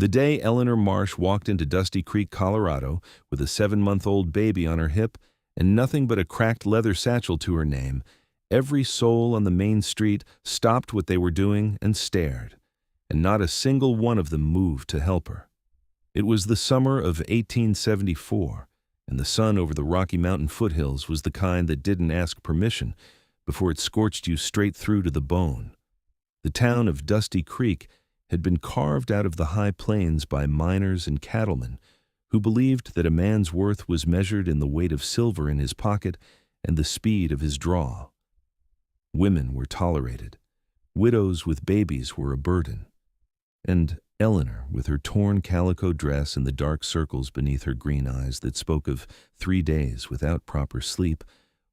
The day Eleanor Marsh walked into Dusty Creek, Colorado, with a 7-month-old baby on her hip and nothing but a cracked leather satchel to her name, every soul on the main street stopped what they were doing and stared, and not a single one of them moved to help her. It was the summer of 1874, and the sun over the Rocky Mountain foothills was the kind that didn't ask permission before it scorched you straight through to the bone. The town of Dusty Creek had been carved out of the high plains by miners and cattlemen who believed that a man's worth was measured in the weight of silver in his pocket and the speed of his draw. Women were tolerated. Widows with babies were a burden. And Eleanor, with her torn calico dress and the dark circles beneath her green eyes that spoke of 3 days without proper sleep,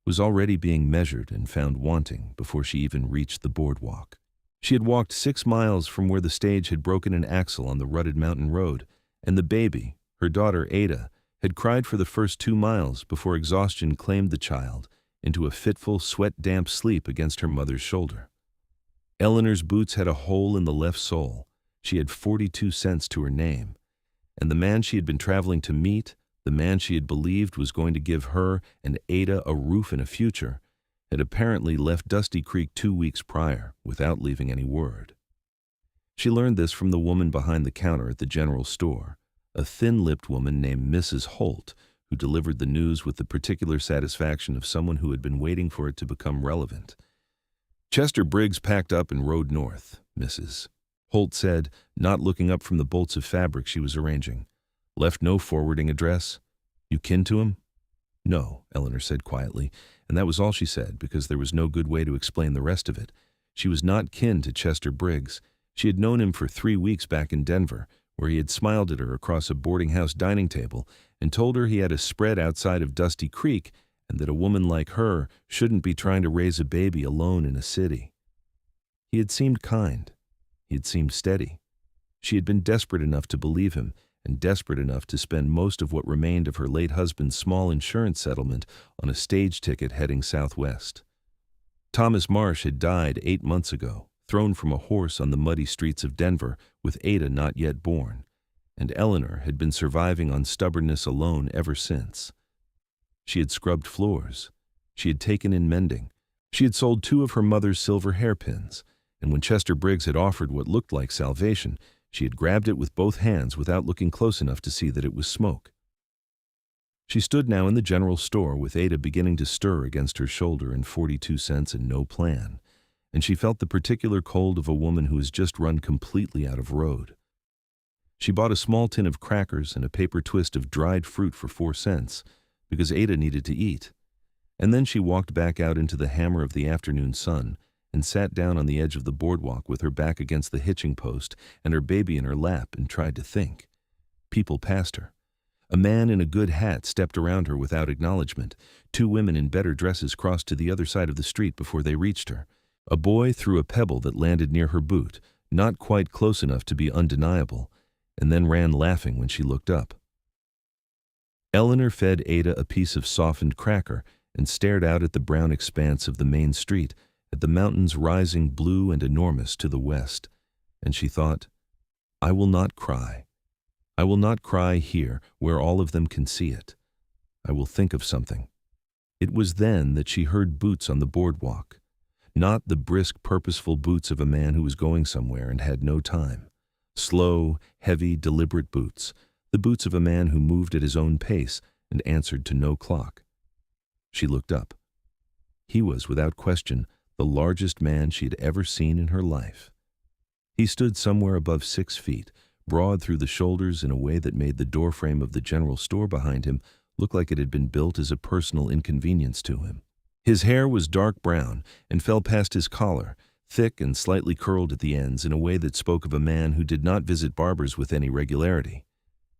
was already being measured and found wanting before she even reached the boardwalk. She had walked 6 miles from where the stage had broken an axle on the rutted mountain road, and the baby, her daughter Ada, had cried for the first 2 miles before exhaustion claimed the child into a fitful, sweat-damp sleep against her mother's shoulder. Eleanor's boots had a hole in the left sole. She had 42 cents to her name, and the man she had been traveling to meet, the man she had believed was going to give her and Ada a roof and a future, had apparently left Dusty Creek 2 weeks prior without leaving any word. She learned this from the woman behind the counter at the general store, a thin-lipped woman named Mrs. Holt, who delivered the news with the particular satisfaction of someone who had been waiting for it to become relevant. Chester Briggs packed up and rode north, Mrs. Holt said, not looking up from the bolts of fabric she was arranging. Left no forwarding address. You kin to him? No, Eleanor said quietly, and that was all she said because there was no good way to explain the rest of it. She was not kin to Chester Briggs. She had known him for 3 weeks back in Denver, where he had smiled at her across a boarding house dining table and told her he had a spread outside of Dusty Creek and that a woman like her shouldn't be trying to raise a baby alone in a city. He had seemed kind. He had seemed steady. She had been desperate enough to believe him and desperate enough to spend most of what remained of her late husband's small insurance settlement on a stage ticket heading southwest. Thomas Marsh had died 8 months ago, thrown from a horse on the muddy streets of Denver with Ada not yet born, and Eleanor had been surviving on stubbornness alone ever since. She had scrubbed floors. She had taken in mending. She had sold 2 of her mother's silver hairpins, and when Chester Briggs had offered what looked like salvation, she had grabbed it with both hands without looking close enough to see that it was smoke. She stood now in the general store with Ada beginning to stir against her shoulder and 42 cents and no plan, and she felt the particular cold of a woman who has just run completely out of road. She bought a small tin of crackers and a paper twist of dried fruit for 4 cents because Ada needed to eat, and then she walked back out into the hammer of the afternoon sun and sat down on the edge of the boardwalk with her back against the hitching post and her baby in her lap and tried to think. People passed her. A man in a good hat stepped around her without acknowledgement. 2 women in better dresses crossed to the other side of the street before they reached her. A boy threw a pebble that landed near her boot, not quite close enough to be undeniable, and then ran laughing when she looked up. Eleanor fed Ada a piece of softened cracker and stared out at the brown expanse of the main street, at the mountains rising blue and enormous to the west, and she thought, I will not cry. I will not cry here where all of them can see it. I will think of something. It was then that she heard boots on the boardwalk, not the brisk, purposeful boots of a man who was going somewhere and had no time. Slow, heavy, deliberate boots, the boots of a man who moved at his own pace and answered to no clock. She looked up. He was, without question, the largest man she had ever seen in her life. He stood somewhere above 6 feet, broad through the shoulders in a way that made the doorframe of the general store behind him look like it had been built as a personal inconvenience to him. His hair was dark brown and fell past his collar, thick and slightly curled at the ends in a way that spoke of a man who did not visit barbers with any regularity.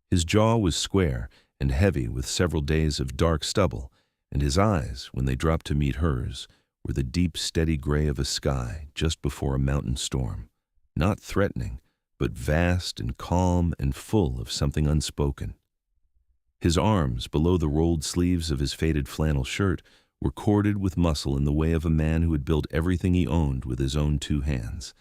His jaw was square and heavy with several days of dark stubble, and his eyes, when they dropped to meet hers, were the deep, steady gray of a sky just before a mountain storm, not threatening, but vast and calm and full of something unspoken. His arms, below the rolled sleeves of his faded flannel shirt, were corded with muscle in the way of a man who had built everything he owned with his own 2 hands,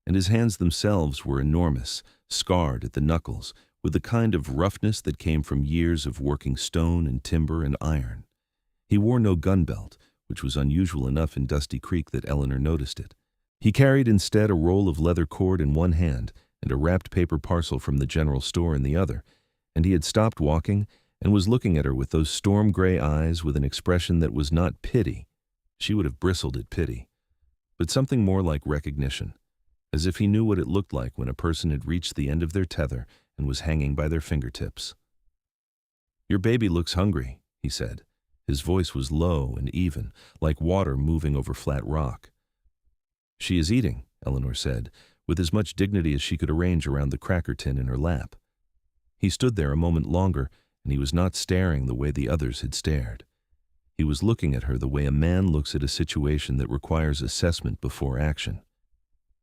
and his hands themselves were enormous, scarred at the knuckles, with the kind of roughness that came from years of working stone and timber and iron. He wore no gun belt, which was unusual enough in Dusty Creek that Eleanor noticed it. He carried instead a roll of leather cord in one hand and a wrapped paper parcel from the general store in the other, and he had stopped walking and was looking at her with those storm-gray eyes with an expression that was not pity. She would have bristled at pity, but something more like recognition, as if he knew what it looked like when a person had reached the end of their tether and was hanging by their fingertips. "Your baby looks hungry," he said. His voice was low and even, like water moving over flat rock. "She is eating," Eleanor said, with as much dignity as she could arrange around the cracker tin in her lap. He stood there a moment longer, and he was not staring the way the others had stared. He was looking at her the way a man looks at a situation that requires assessment before action.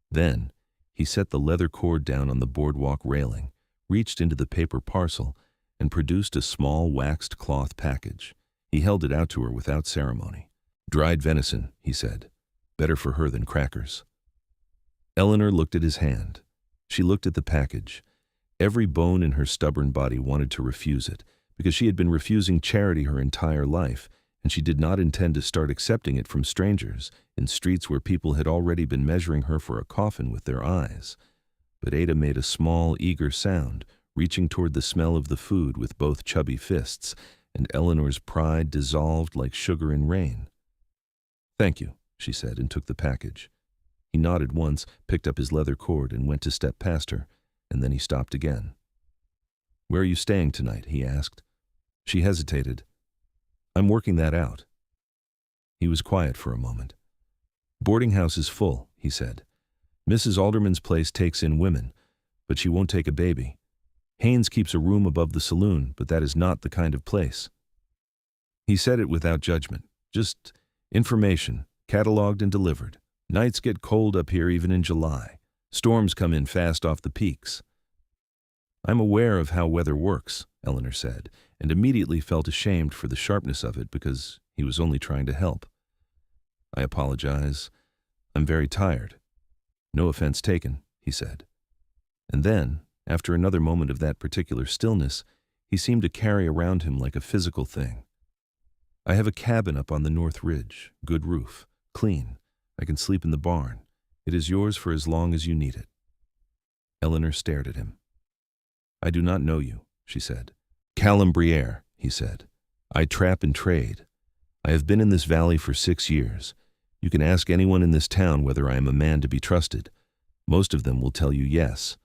Then, he set the leather cord down on the boardwalk railing, reached into the paper parcel, and produced a small waxed cloth package. He held it out to her without ceremony. "Dried venison," he said. "Better for her than crackers." Eleanor looked at his hand. She looked at the package. Every bone in her stubborn body wanted to refuse it, because she had been refusing charity her entire life, and she did not intend to start accepting it from strangers in streets where people had already been measuring her for a coffin with their eyes. But Ada made a small, eager sound, reaching toward the smell of the food with both chubby fists, and Eleanor's pride dissolved like sugar in rain. "Thank you," she said, and took the package. He nodded once, picked up his leather cord, and went to step past her, and then he stopped again. "Where are you staying tonight?" he asked. She hesitated. "I'm working that out." He was quiet for a moment. "Boarding house is full," he said. "Mrs. Alderman's place takes in women, but she won't take a baby. Haynes keeps a room above the saloon, but that is not the kind of place." He said it without judgment. Just information, catalogued and delivered. "Nights get cold up here even in July. Storms come in fast off the peaks." "I'm aware of how weather works," Eleanor said, and immediately felt ashamed for the sharpness of it because he was only trying to help. "I apologize. I'm very tired." "No offense taken," he said. And then, after another moment of that particular stillness, he seemed to carry around him like a physical thing. "I have a cabin up on the North Ridge, good roof, clean. I can sleep in the barn. It is yours for as long as you need it." Eleanor stared at him. "I do not know you," she said. "Callum Briaire," he said. "I trap and trade. I have been in this valley for 6 years. You can ask anyone in this town whether I am a man to be trusted. Most of them will tell you yes.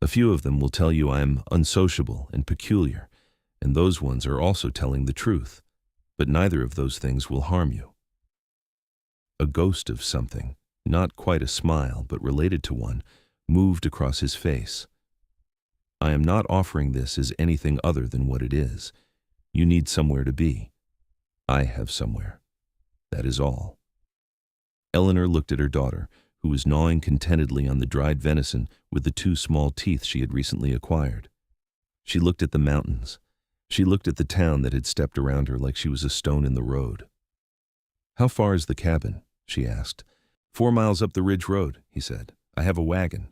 A few of them will tell you I am unsociable and peculiar, and those ones are also telling the truth. But neither of those things will harm you." A ghost of something, not quite a smile, but related to one, moved across his face. "I am not offering this as anything other than what it is. You need somewhere to be. I have somewhere. That is all." Eleanor looked at her daughter, who was gnawing contentedly on the dried venison with the 2 small teeth she had recently acquired. She looked at the mountains. She looked at the town that had stepped around her like she was a stone in the road. "How far is the cabin?" she asked. 4 miles up the ridge road," he said. "I have a wagon."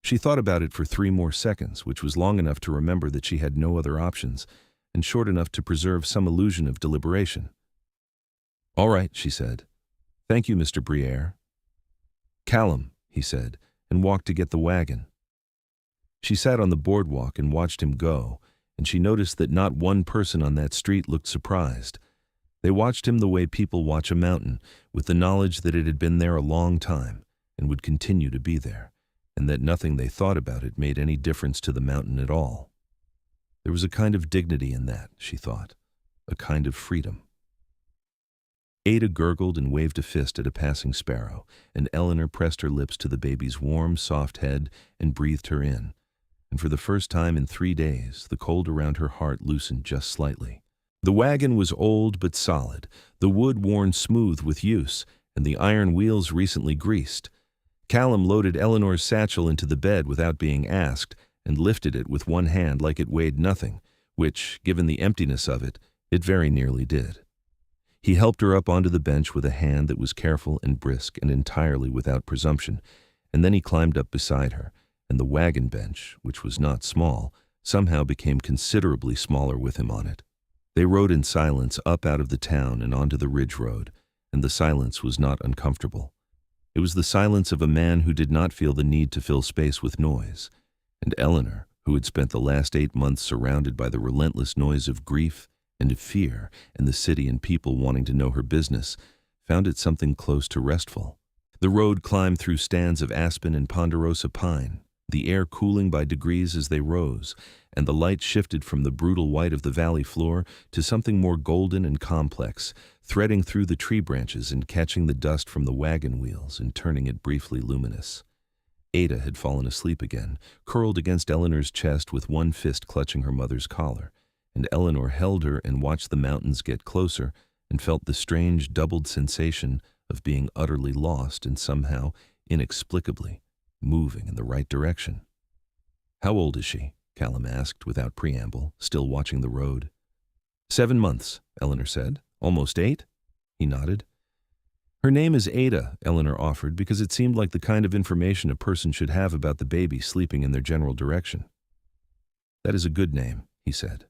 She thought about it for 3 more seconds, which was long enough to remember that she had no other options, and short enough to preserve some illusion of deliberation. "All right," she said. "Thank you, Mr. Briaire." "Callum," he said, and walked to get the wagon. She sat on the boardwalk and watched him go, and she noticed that not one person on that street looked surprised. They watched him the way people watch a mountain, with the knowledge that it had been there a long time and would continue to be there, and that nothing they thought about it made any difference to the mountain at all. There was a kind of dignity in that, she thought, a kind of freedom. Ada gurgled and waved a fist at a passing sparrow, and Eleanor pressed her lips to the baby's warm, soft head and breathed her in. And for the first time in 3 days, the cold around her heart loosened just slightly. The wagon was old but solid, the wood worn smooth with use, and the iron wheels recently greased. Callum loaded Eleanor's satchel into the bed without being asked, and lifted it with one hand like it weighed nothing, which, given the emptiness of it, it very nearly did. He helped her up onto the bench with a hand that was careful and brisk and entirely without presumption, and then he climbed up beside her, and the wagon bench, which was not small, somehow became considerably smaller with him on it. They rode in silence up out of the town and onto the ridge road, and the silence was not uncomfortable. It was the silence of a man who did not feel the need to fill space with noise, and Eleanor, who had spent the last 8 months surrounded by the relentless noise of grief and of fear and the city and people wanting to know her business, found it something close to restful. The road climbed through stands of aspen and ponderosa pine, the air cooling by degrees as they rose, and the light shifted from the brutal white of the valley floor to something more golden and complex, threading through the tree branches and catching the dust from the wagon wheels and turning it briefly luminous. Ada had fallen asleep again, curled against Eleanor's chest with one fist clutching her mother's collar, and Eleanor held her and watched the mountains get closer and felt the strange doubled sensation of being utterly lost and somehow, inexplicably, moving in the right direction. "How old is she?" Callum asked without preamble, still watching the road. 7 months, Eleanor said. "Almost 8? He nodded. "Her name is Ada," Eleanor offered, because it seemed like the kind of information a person should have about the baby sleeping in their general direction. "That is a good name," he said.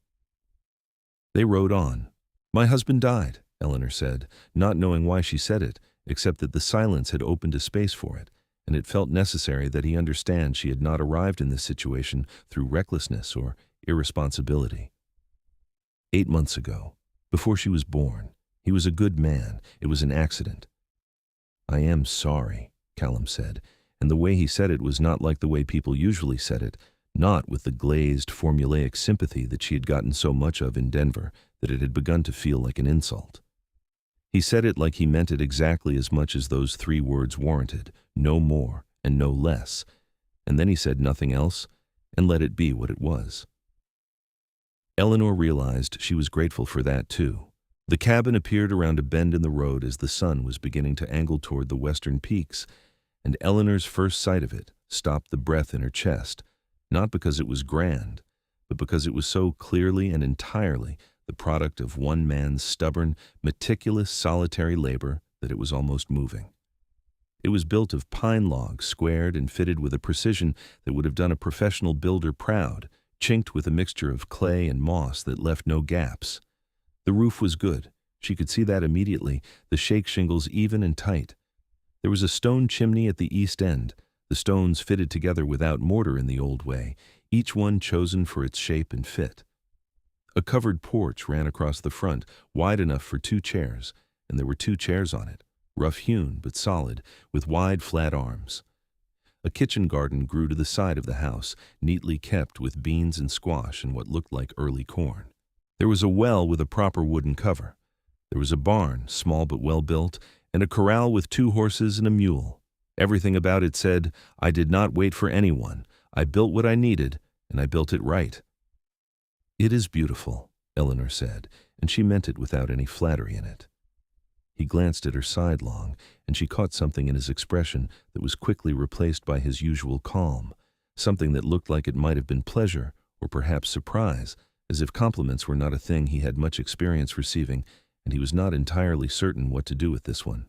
They rode on. "My husband died," Eleanor said, not knowing why she said it, except that the silence had opened a space for it, and it felt necessary that he understand she had not arrived in this situation through recklessness or irresponsibility. 8 months ago, before she was born, he was a good man. It was an accident. "I am sorry," Callum said, and the way he said it was not like the way people usually said it, not with the glazed, formulaic sympathy that she had gotten so much of in Denver that it had begun to feel like an insult. He said it like he meant it exactly as much as those 3 words warranted, no more and no less, and then he said nothing else and let it be what it was. Eleanor realized she was grateful for that too. The cabin appeared around a bend in the road as the sun was beginning to angle toward the western peaks, and Eleanor's first sight of it stopped the breath in her chest, not because it was grand, but because it was so clearly and entirely the product of one man's stubborn, meticulous, solitary labor that it was almost moving. It was built of pine logs, squared and fitted with a precision that would have done a professional builder proud, chinked with a mixture of clay and moss that left no gaps. The roof was good. She could see that immediately, the shake shingles even and tight. There was a stone chimney at the east end, the stones fitted together without mortar in the old way, each one chosen for its shape and fit. A covered porch ran across the front, wide enough for 2 chairs, and there were 2 chairs on it, rough-hewn but solid, with wide, flat arms. A kitchen garden grew to the side of the house, neatly kept with beans and squash and what looked like early corn. There was a well with a proper wooden cover. There was a barn, small but well-built, and a corral with 2 horses and a mule. Everything about it said, "I did not wait for anyone. I built what I needed, and I built it right." "It is beautiful," Eleanor said, and she meant it without any flattery in it. He glanced at her sidelong, and she caught something in his expression that was quickly replaced by his usual calm, something that looked like it might have been pleasure or perhaps surprise, as if compliments were not a thing he had much experience receiving, and he was not entirely certain what to do with this one.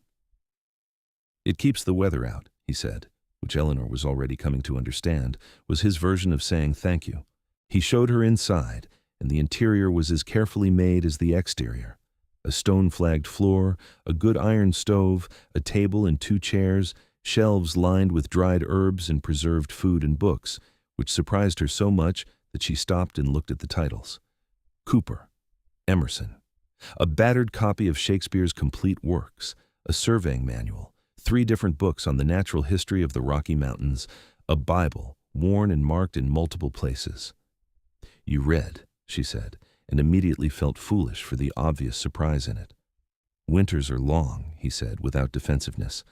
"It keeps the weather out," he said, which Eleanor was already coming to understand was his version of saying thank you. He showed her inside, and the interior was as carefully made as the exterior. A stone-flagged floor, a good iron stove, a table and 2 chairs, shelves lined with dried herbs and preserved food and books, which surprised her so much that she stopped and looked at the titles. Cooper, Emerson, a battered copy of Shakespeare's complete works, a surveying manual, 3 different books on the natural history of the Rocky Mountains, a Bible, worn and marked in multiple places. "You read," she said, and immediately felt foolish for the obvious surprise in it. "Winters are long," he said, without defensiveness.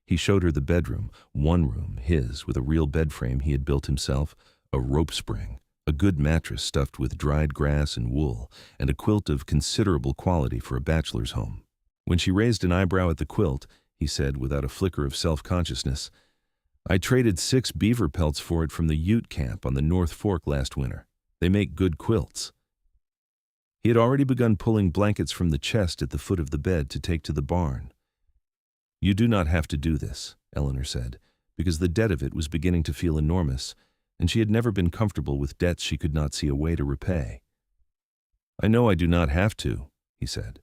He showed her the bedroom, one room, his, with a real bed frame he had built himself, a rope spring, a good mattress stuffed with dried grass and wool, and a quilt of considerable quality for a bachelor's home. When she raised an eyebrow at the quilt, he said, without a flicker of self-consciousness, "I traded 6 beaver pelts for it from the Ute camp on the North Fork last winter. They make good quilts." He had already begun pulling blankets from the chest at the foot of the bed to take to the barn. "You do not have to do this," Eleanor said, because the debt of it was beginning to feel enormous, and she had never been comfortable with debts she could not see a way to repay. "I know I do not have to," he said.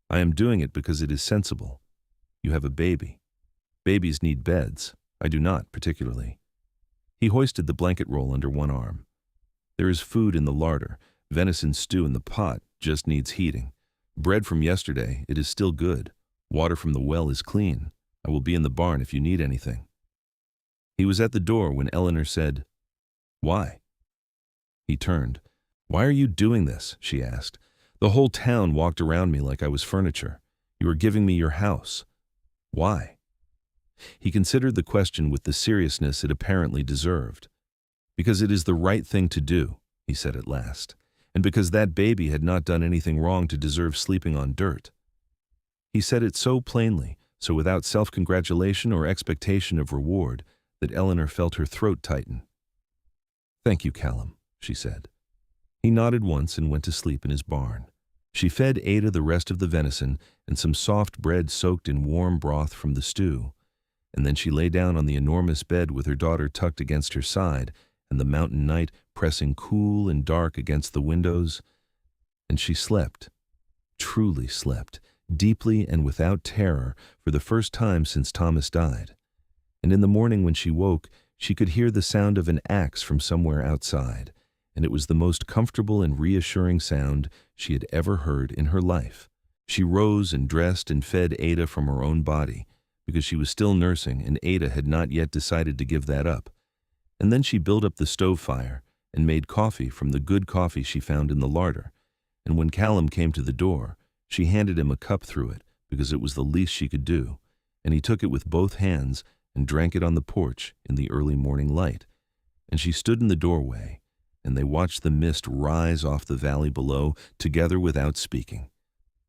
"I am doing it because it is sensible. You have a baby. Babies need beds. I do not, particularly." He hoisted the blanket roll under one arm. "There is food in the larder. Venison stew in the pot just needs heating. Bread from yesterday, it is still good. Water from the well is clean. I will be in the barn if you need anything." He was at the door when Eleanor said, "Why?" He turned. "Why are you doing this?" she asked. "The whole town walked around me like I was furniture. You are giving me your house. Why?" He considered the question with the seriousness it apparently deserved. "Because it is the right thing to do," he said at last, "and because that baby had not done anything wrong to deserve sleeping on dirt." He said it so plainly, so without self-congratulation or expectation of reward, that Eleanor felt her throat tighten. "Thank you, Callum," she said. He nodded once and went to sleep in his barn. She fed Ada the rest of the venison and some soft bread soaked in warm broth from the stew, and then she lay down on the enormous bed with her daughter tucked against her side and the mountain night pressing cool and dark against the windows, and she slept, truly slept, deeply and without terror for the first time since Thomas died. And in the morning when she woke, she could hear the sound of an axe from somewhere outside, and it was the most comfortable and reassuring sound she had ever heard in her life. She rose and dressed and fed Ada from her own body, because she was still nursing and Ada had not yet decided to give that up. And then she built up the stove fire and made coffee from the good coffee she found in the larder, and when Callum came to the door, she handed him a cup through it because it was the least she could do, and he took it with both hands and drank it on the porch in the early morning light. And she stood in the doorway, and they watched the mist rise off the valley below together without speaking.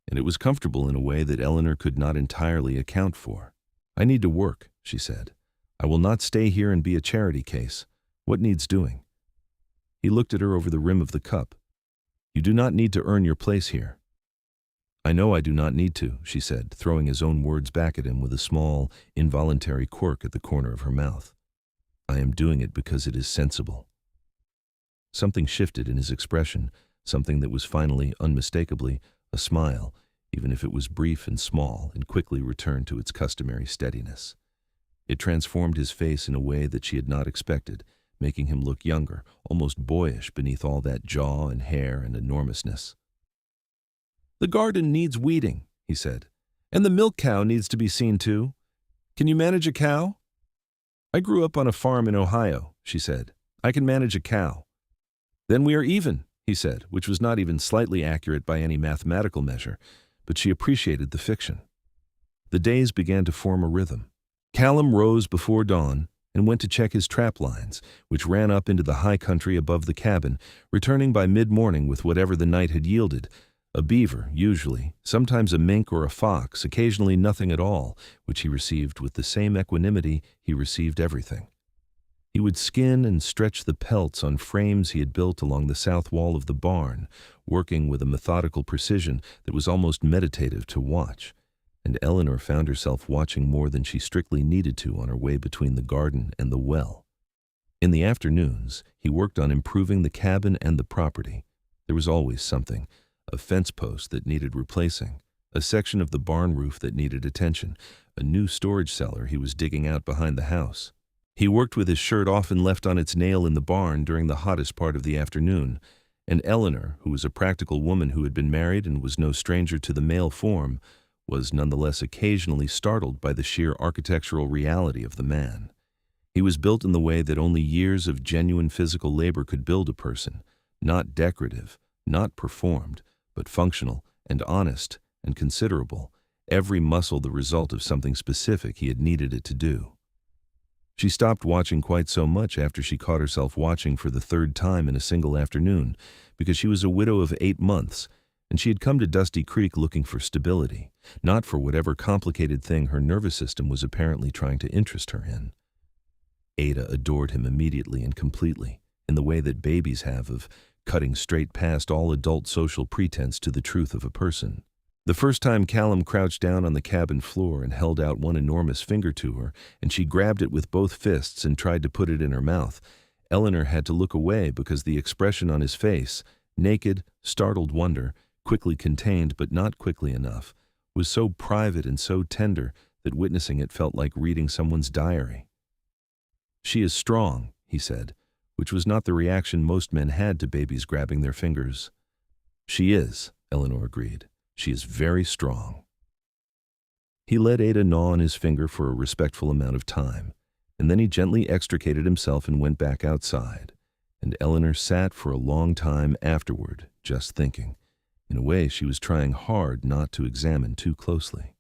And it was comfortable in a way that Eleanor could not entirely account for. "I need to work," she said. "I will not stay here and be a charity case. What needs doing?" He looked at her over the rim of the cup. "You do not need to earn your place here." "I know I do not need to," she said, throwing his own words back at him with a small, involuntary quirk at the corner of her mouth. "I am doing it because it is sensible." Something shifted in his expression, something that was finally, unmistakably, a smile, even if it was brief and small, and quickly returned to its customary steadiness. It transformed his face in a way that she had not expected, making him look younger, almost boyish beneath all that jaw and hair and enormousness. "The garden needs weeding," he said, "and the milk cow needs to be seen to. Can you manage a cow?" "I grew up on a farm in Ohio," she said. "I can manage a cow." "Then we are even," he said, which was not even slightly accurate by any mathematical measure, but she appreciated the fiction. The days began to form a rhythm. Callum rose before dawn and went to check his trap lines, which ran up into the high country above the cabin, returning by mid-morning with whatever the night had yielded, a beaver, usually, sometimes a mink or a fox, occasionally nothing at all, which he received with the same equanimity he received everything. He would skin and stretch the pelts on frames he had built along the south wall of the barn, working with a methodical precision that was almost meditative to watch, and Eleanor found herself watching more than she strictly needed to on her way between the garden and the well. In the afternoons, he worked on improving the cabin and the property. There was always something, a fence post that needed replacing, a section of the barn roof that needed attention, a new storage cellar he was digging out behind the house. He worked with his shirt often left on its nail in the barn during the hottest part of the afternoon, and Eleanor, who was a practical woman who had been married and was no stranger to the male form, was nonetheless occasionally startled by the sheer architectural reality of the man. He was built in the way that only years of genuine physical labor could build a person, not decorative, not performed, but functional and honest and considerable, every muscle the result of something specific he had needed it to do. She stopped watching quite so much after she caught herself watching for the third time in a single afternoon, because she was a widow of 8 months, and she had come to Dusty Creek looking for stability, not for whatever complicated thing her nervous system was apparently trying to interest her in. Ada adored him immediately and completely, in the way that babies have of cutting straight past all adult social pretense to the truth of a person. The first time Callum crouched down on the cabin floor and held out one enormous finger to her, and she grabbed it with both fists and tried to put it in her mouth, Eleanor had to look away because the expression on his face, naked, startled wonder, quickly contained but not quickly enough, was so private and so tender that witnessing it felt like reading someone's diary. "She is strong," he said, which was not the reaction most men had to babies grabbing their fingers. "She is," Eleanor agreed. "She is very strong." He let Ada gnaw on his finger for a respectful amount of time, and then he gently extricated himself and went back outside, and Eleanor sat for a long time afterward, just thinking. In a way, she was trying hard not to examine too closely.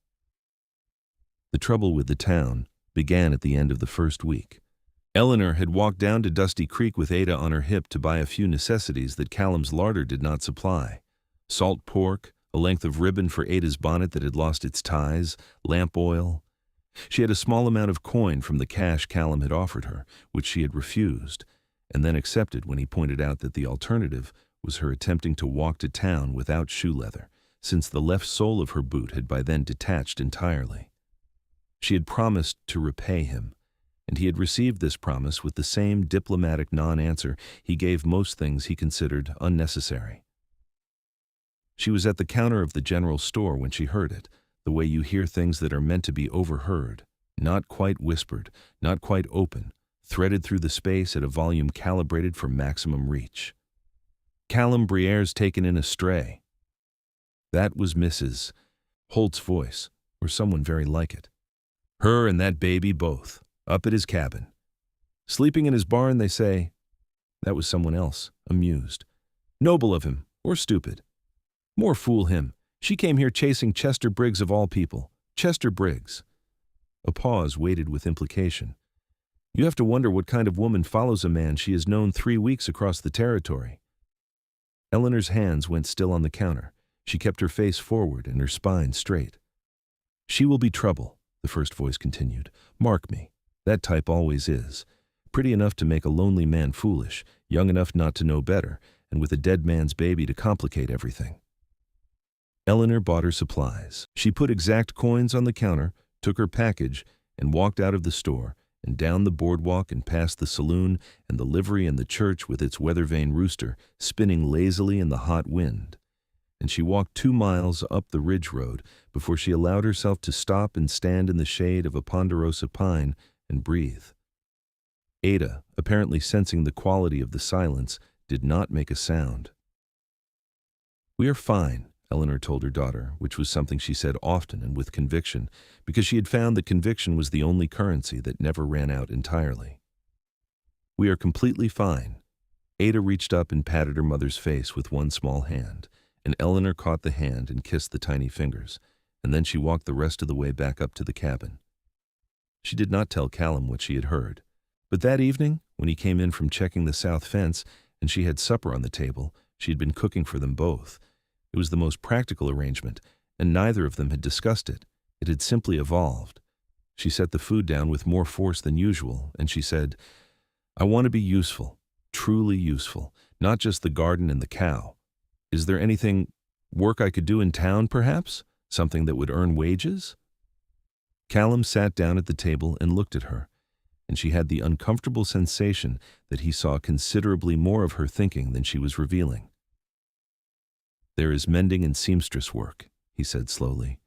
The trouble with the town began at the end of the first week. Eleanor had walked down to Dusty Creek with Ada on her hip to buy a few necessities that Callum's larder did not supply: salt pork, a length of ribbon for Ada's bonnet that had lost its ties, lamp oil. She had a small amount of coin from the cash Callum had offered her, which she had refused, and then accepted when he pointed out that the alternative was her attempting to walk to town without shoe leather, since the left sole of her boot had by then detached entirely. She had promised to repay him, and he had received this promise with the same diplomatic non-answer he gave most things he considered unnecessary. She was at the counter of the general store when she heard it, the way you hear things that are meant to be overheard, not quite whispered, not quite open, threaded through the space at a volume calibrated for maximum reach. "Callum Briaire's taken in a stray." That was Mrs. Holt's voice, or someone very like it. "Her and that baby both, up at his cabin. Sleeping in his barn, they say." That was someone else, amused. "Noble of him, or stupid. More fool him. She came here chasing Chester Briggs of all people. Chester Briggs." A pause waited with implication. "You have to wonder what kind of woman follows a man she has known 3 weeks across the territory." Eleanor's hands went still on the counter. She kept her face forward and her spine straight. "She will be trouble," the first voice continued. "Mark me. That type always is. Pretty enough to make a lonely man foolish, young enough not to know better, and with a dead man's baby to complicate everything." Eleanor bought her supplies. She put exact coins on the counter, took her package, and walked out of the store, and down the boardwalk and past the saloon and the livery and the church with its weather-vane rooster spinning lazily in the hot wind. And she walked 2 miles up the ridge road before she allowed herself to stop and stand in the shade of a ponderosa pine and breathe. Ada, apparently sensing the quality of the silence, did not make a sound. "We are fine," Eleanor told her daughter, which was something she said often and with conviction, because she had found that conviction was the only currency that never ran out entirely. "We are completely fine." Ada reached up and patted her mother's face with one small hand, and Eleanor caught the hand and kissed the tiny fingers, and then she walked the rest of the way back up to the cabin. She did not tell Callum what she had heard, but that evening, when he came in from checking the south fence and she had supper on the table, she had been cooking for them both. It was the most practical arrangement, and neither of them had discussed it. It had simply evolved. She set the food down with more force than usual, and she said, "I want to be useful, truly useful, not just the garden and the cow. Is there work I could do in town, perhaps? Something that would earn wages?" Callum sat down at the table and looked at her, and she had the uncomfortable sensation that he saw considerably more of her thinking than she was revealing. "There is mending and seamstress work," he said slowly.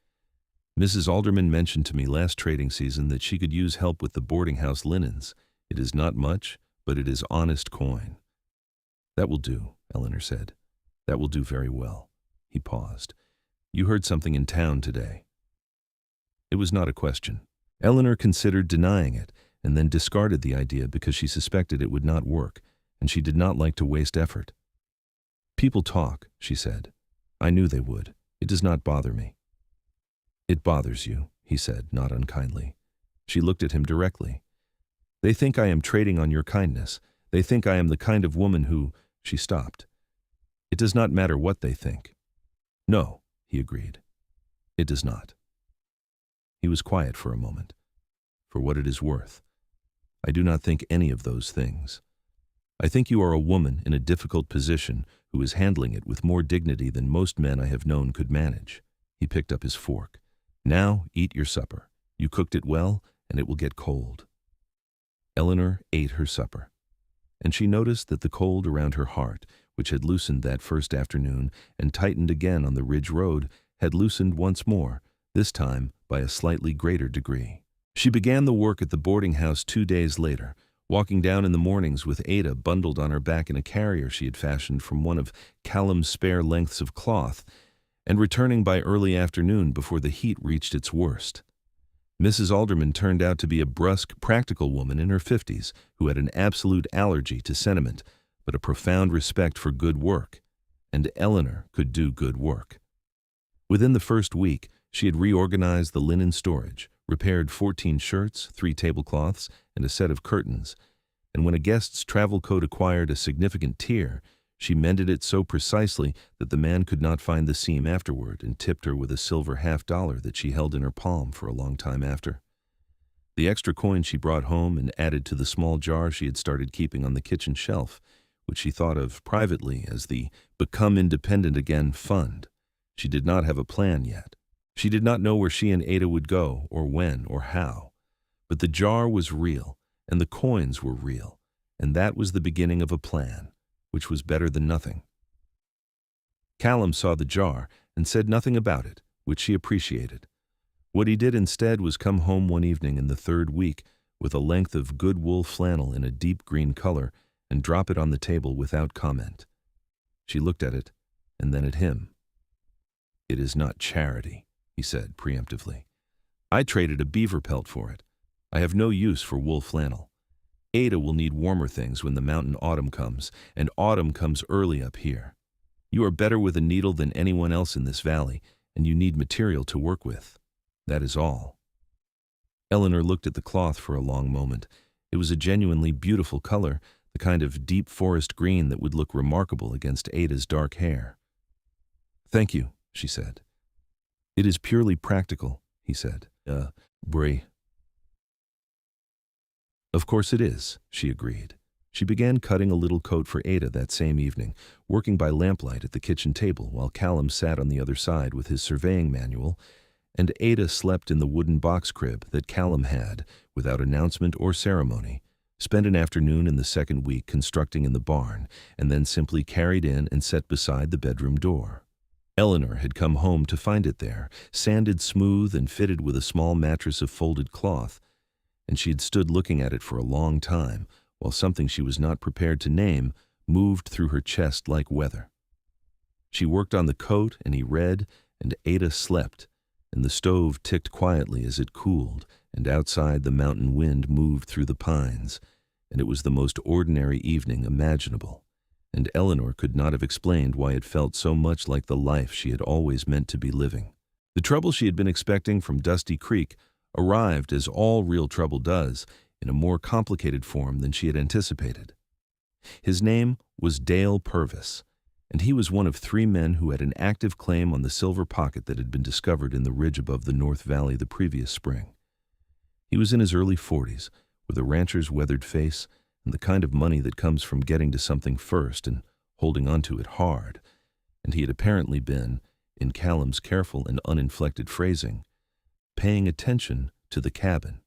"Mrs. Alderman mentioned to me last trading season that she could use help with the boarding house linens. It is not much, but it is honest coin." "That will do," Eleanor said. "That will do very well." He paused. "You heard something in town today." It was not a question. Eleanor considered denying it, and then discarded the idea because she suspected it would not work, and she did not like to waste effort. "People talk," she said. "I knew they would. It does not bother me." "It bothers you," he said, not unkindly. She looked at him directly. "They think I am trading on your kindness. They think I am the kind of woman who—" She stopped. "It does not matter what they think." "No," he agreed. "It does not." He was quiet for a moment. "For what it is worth, I do not think any of those things. I think you are a woman in a difficult position who is handling it with more dignity than most men I have known could manage." He picked up his fork. "Now eat your supper. You cooked it well, and it will get cold." Eleanor ate her supper. and she noticed that the cold around her heart, which had loosened that first afternoon and tightened again on the ridge road, had loosened once more, this time by a slightly greater degree. She began the work at the boarding house 2 days later, walking down in the mornings with Ada bundled on her back in a carrier she had fashioned from one of Callum's spare lengths of cloth, and returning by early afternoon before the heat reached its worst. Mrs. Alderman turned out to be a brusque, practical woman in her 50s who had an absolute allergy to sentiment, but a profound respect for good work, and Eleanor could do good work. Within the first week, she had reorganized the linen storage, repaired 14 shirts, 3 tablecloths, and a set of curtains, and when a guest's travel coat acquired a significant tear, she mended it so precisely that the man could not find the seam afterward and tipped her with a silver $50 that she held in her palm for a long time after. The extra coin she brought home and added to the small jar she had started keeping on the kitchen shelf, which she thought of privately as the Become Independent Again Fund. She did not have a plan yet. She did not know where she and Ada would go, or when, or how. But the jar was real, and the coins were real, and that was the beginning of a plan, which was better than nothing. Callum saw the jar and said nothing about it, which she appreciated. What he did instead was come home one evening in the 3rd week with a length of good wool flannel in a deep green color and drop it on the table without comment. She looked at it, and then at him. "It is not charity," he said preemptively. "I traded a beaver pelt for it. I have no use for wool flannel. Ada will need warmer things when the mountain autumn comes, and autumn comes early up here. You are better with a needle than anyone else in this valley, and you need material to work with. That is all." Eleanor looked at the cloth for a long moment. It was a genuinely beautiful color, the kind of deep forest green that would look remarkable against Ada's dark hair. "Thank you," she said. "It is purely practical," he said. Brie." "Of course it is," she agreed. She began cutting a little coat for Ada that same evening, working by lamplight at the kitchen table while Callum sat on the other side with his surveying manual, and Ada slept in the wooden box crib that Callum had, without announcement or ceremony, spent an afternoon in the 2nd week constructing in the barn, and then simply carried in and set beside the bedroom door. Eleanor had come home to find it there, sanded smooth and fitted with a small mattress of folded cloth, and she had stood looking at it for a long time, while something she was not prepared to name moved through her chest like weather. She worked on the coat, and he read, and Ada slept, and the stove ticked quietly as it cooled, and outside the mountain wind moved through the pines, and it was the most ordinary evening imaginable, and Eleanor could not have explained why it felt so much like the life she had always meant to be living. The trouble she had been expecting from Dusty Creek arrived, as all real trouble does, in a more complicated form than she had anticipated. His name was Dale Purvis, and he was one of 3 men who had an active claim on the silver pocket that had been discovered in the ridge above the North Valley the previous spring. He was in his early 40s, with a rancher's weathered face and the kind of money that comes from getting to something first and holding on to it hard, and he had apparently been, in Callum's careful and uninflected phrasing, paying attention to the cabin.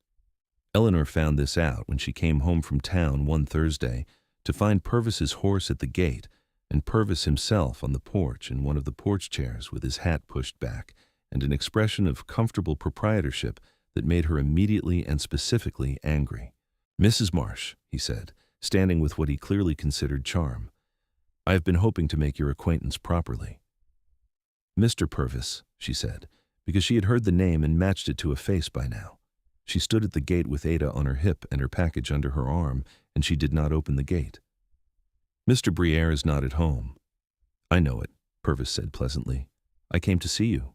Eleanor found this out when she came home from town one Thursday to find Purvis's horse at the gate and Purvis himself on the porch in one of the porch chairs with his hat pushed back and an expression of comfortable proprietorship that made her immediately and specifically angry. "Mrs. Marsh," he said, standing with what he clearly considered charm, "I have been hoping to make your acquaintance properly." "Mr. Purvis," she said, because she had heard the name and matched it to a face by now. She stood at the gate with Ada on her hip and her package under her arm, and she did not open the gate. "Mr. Briaire is not at home." "I know it," Purvis said pleasantly. "I came to see you."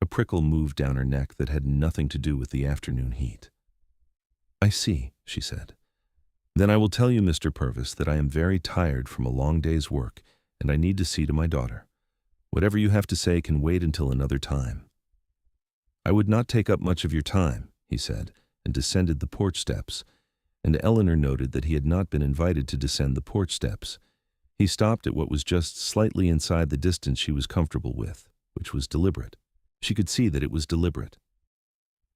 A prickle moved down her neck that had nothing to do with the afternoon heat. "I see," she said. "Then I will tell you, Mr. Purvis, that I am very tired from a long day's work, and I need to see to my daughter. Whatever you have to say can wait until another time." "I would not take up much of your time," he said, and descended the porch steps, and Eleanor noted that he had not been invited to descend the porch steps. He stopped at what was just slightly inside the distance she was comfortable with, which was deliberate. She could see that it was deliberate.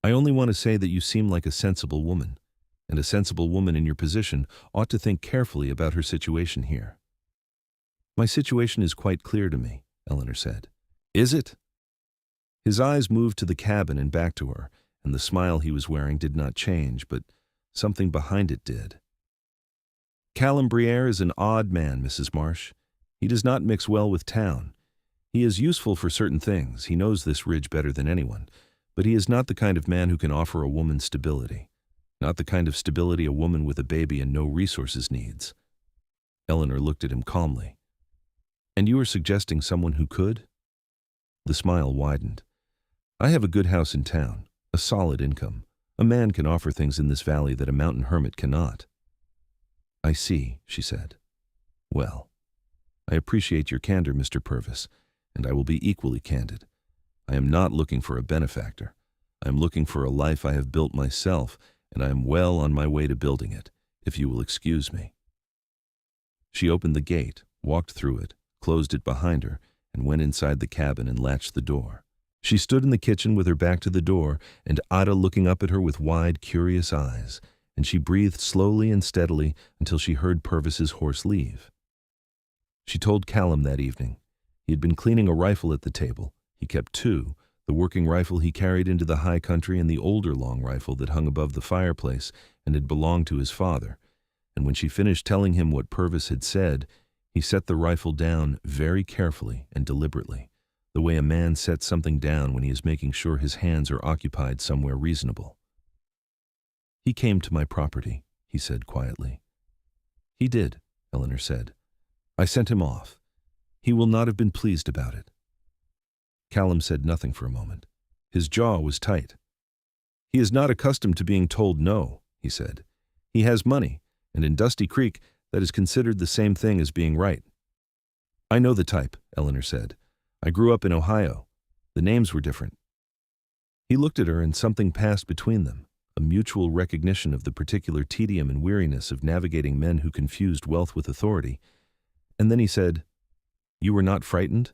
"I only want to say that you seem like a sensible woman. and a sensible woman in your position ought to think carefully about her situation here. My situation is quite clear to me, Eleanor said. Is it? His eyes moved to the cabin and back to her, and the smile he was wearing did not change, but something behind it did. Callum Briaire is an odd man, Mrs. Marsh. He does not mix well with town. He is useful for certain things, he knows this ridge better than anyone, but he is not the kind of man who can offer a woman stability. Not the kind of stability a woman with a baby and no resources needs. Eleanor looked at him calmly. And you are suggesting someone who could? The smile widened. I have a good house in town, a solid income. A man can offer things in this valley that a mountain hermit cannot. I see, she said. Well, I appreciate your candor, Mr. Purvis, and I will be equally candid. I am not looking for a benefactor. I am looking for a life I have built myself, and I am well on my way to building it, if you will excuse me. She opened the gate, walked through it, closed it behind her, and went inside the cabin and latched the door. She stood in the kitchen with her back to the door, and Ada looking up at her with wide, curious eyes, and she breathed slowly and steadily until she heard Purvis's horse leave. She told Callum that evening. He had been cleaning a rifle at the table. He kept two, the working rifle he carried into the high country and the older long rifle that hung above the fireplace and had belonged to his father. And when she finished telling him what Purvis had said, he set the rifle down very carefully and deliberately, the way a man sets something down when he is making sure his hands are occupied somewhere reasonable. He came to my property, he said quietly. He did, Eleanor said. I sent him off. He will not have been pleased about it. Callum said nothing for a moment. His jaw was tight. He is not accustomed to being told no, he said. He has money, and in Dusty Creek, that is considered the same thing as being right. I know the type, Eleanor said. I grew up in Ohio. The names were different. He looked at her and something passed between them, a mutual recognition of the particular tedium and weariness of navigating men who confused wealth with authority. And then he said, You were not frightened?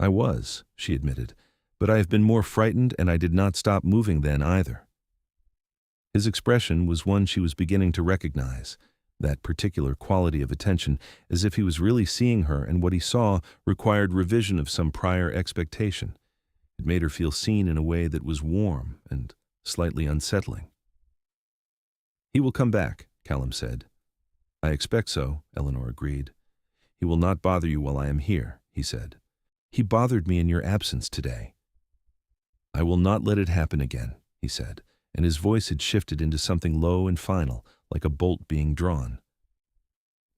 I was, she admitted, but I have been more frightened and I did not stop moving then either. His expression was one she was beginning to recognize, that particular quality of attention, as if he was really seeing her and what he saw required revision of some prior expectation. It made her feel seen in a way that was warm and slightly unsettling. He will come back, Callum said. I expect so, Eleanor agreed. He will not bother you while I am here, he said. He bothered me in your absence today. I will not let it happen again, he said, and his voice had shifted into something low and final, like a bolt being drawn.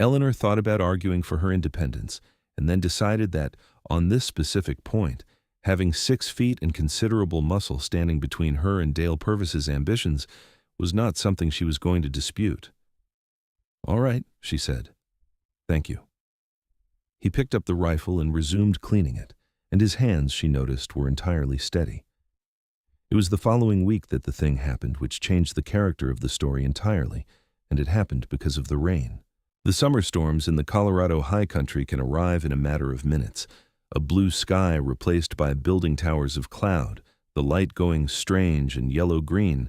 Eleanor thought about arguing for her independence, and then decided that, on this specific point, having 6 feet and considerable muscle standing between her and Dale Purvis's ambitions was not something she was going to dispute. All right, she said. Thank you. He picked up the rifle and resumed cleaning it, and his hands, she noticed, were entirely steady. It was the following week that the thing happened which changed the character of the story entirely, and it happened because of the rain. The summer storms in the Colorado high country can arrive in a matter of minutes, a blue sky replaced by building towers of cloud, the light going strange and yellow-green,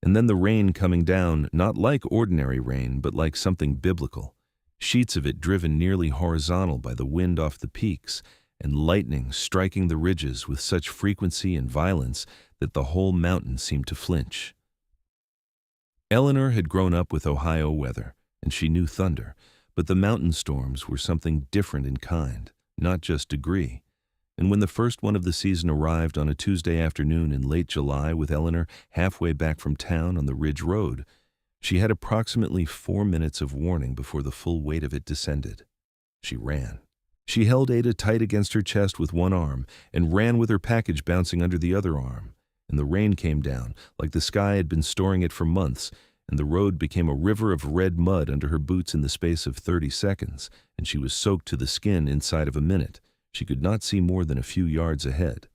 and then the rain coming down not like ordinary rain but like something biblical, sheets of it driven nearly horizontal by the wind off the peaks, and lightning striking the ridges with such frequency and violence that the whole mountain seemed to flinch. Eleanor had grown up with Ohio weather, and she knew thunder, but the mountain storms were something different in kind, not just degree. And when the first one of the season arrived on a Tuesday afternoon in late July with Eleanor halfway back from town on the Ridge Road, she had approximately 4 minutes of warning before the full weight of it descended. She ran. She held Ada tight against her chest with one arm and ran with her package bouncing under the other arm. And the rain came down, like the sky had been storing it for months, and the road became a river of red mud under her boots in the space of 30 seconds, and she was soaked to the skin inside of a minute. She could not see more than a few yards ahead.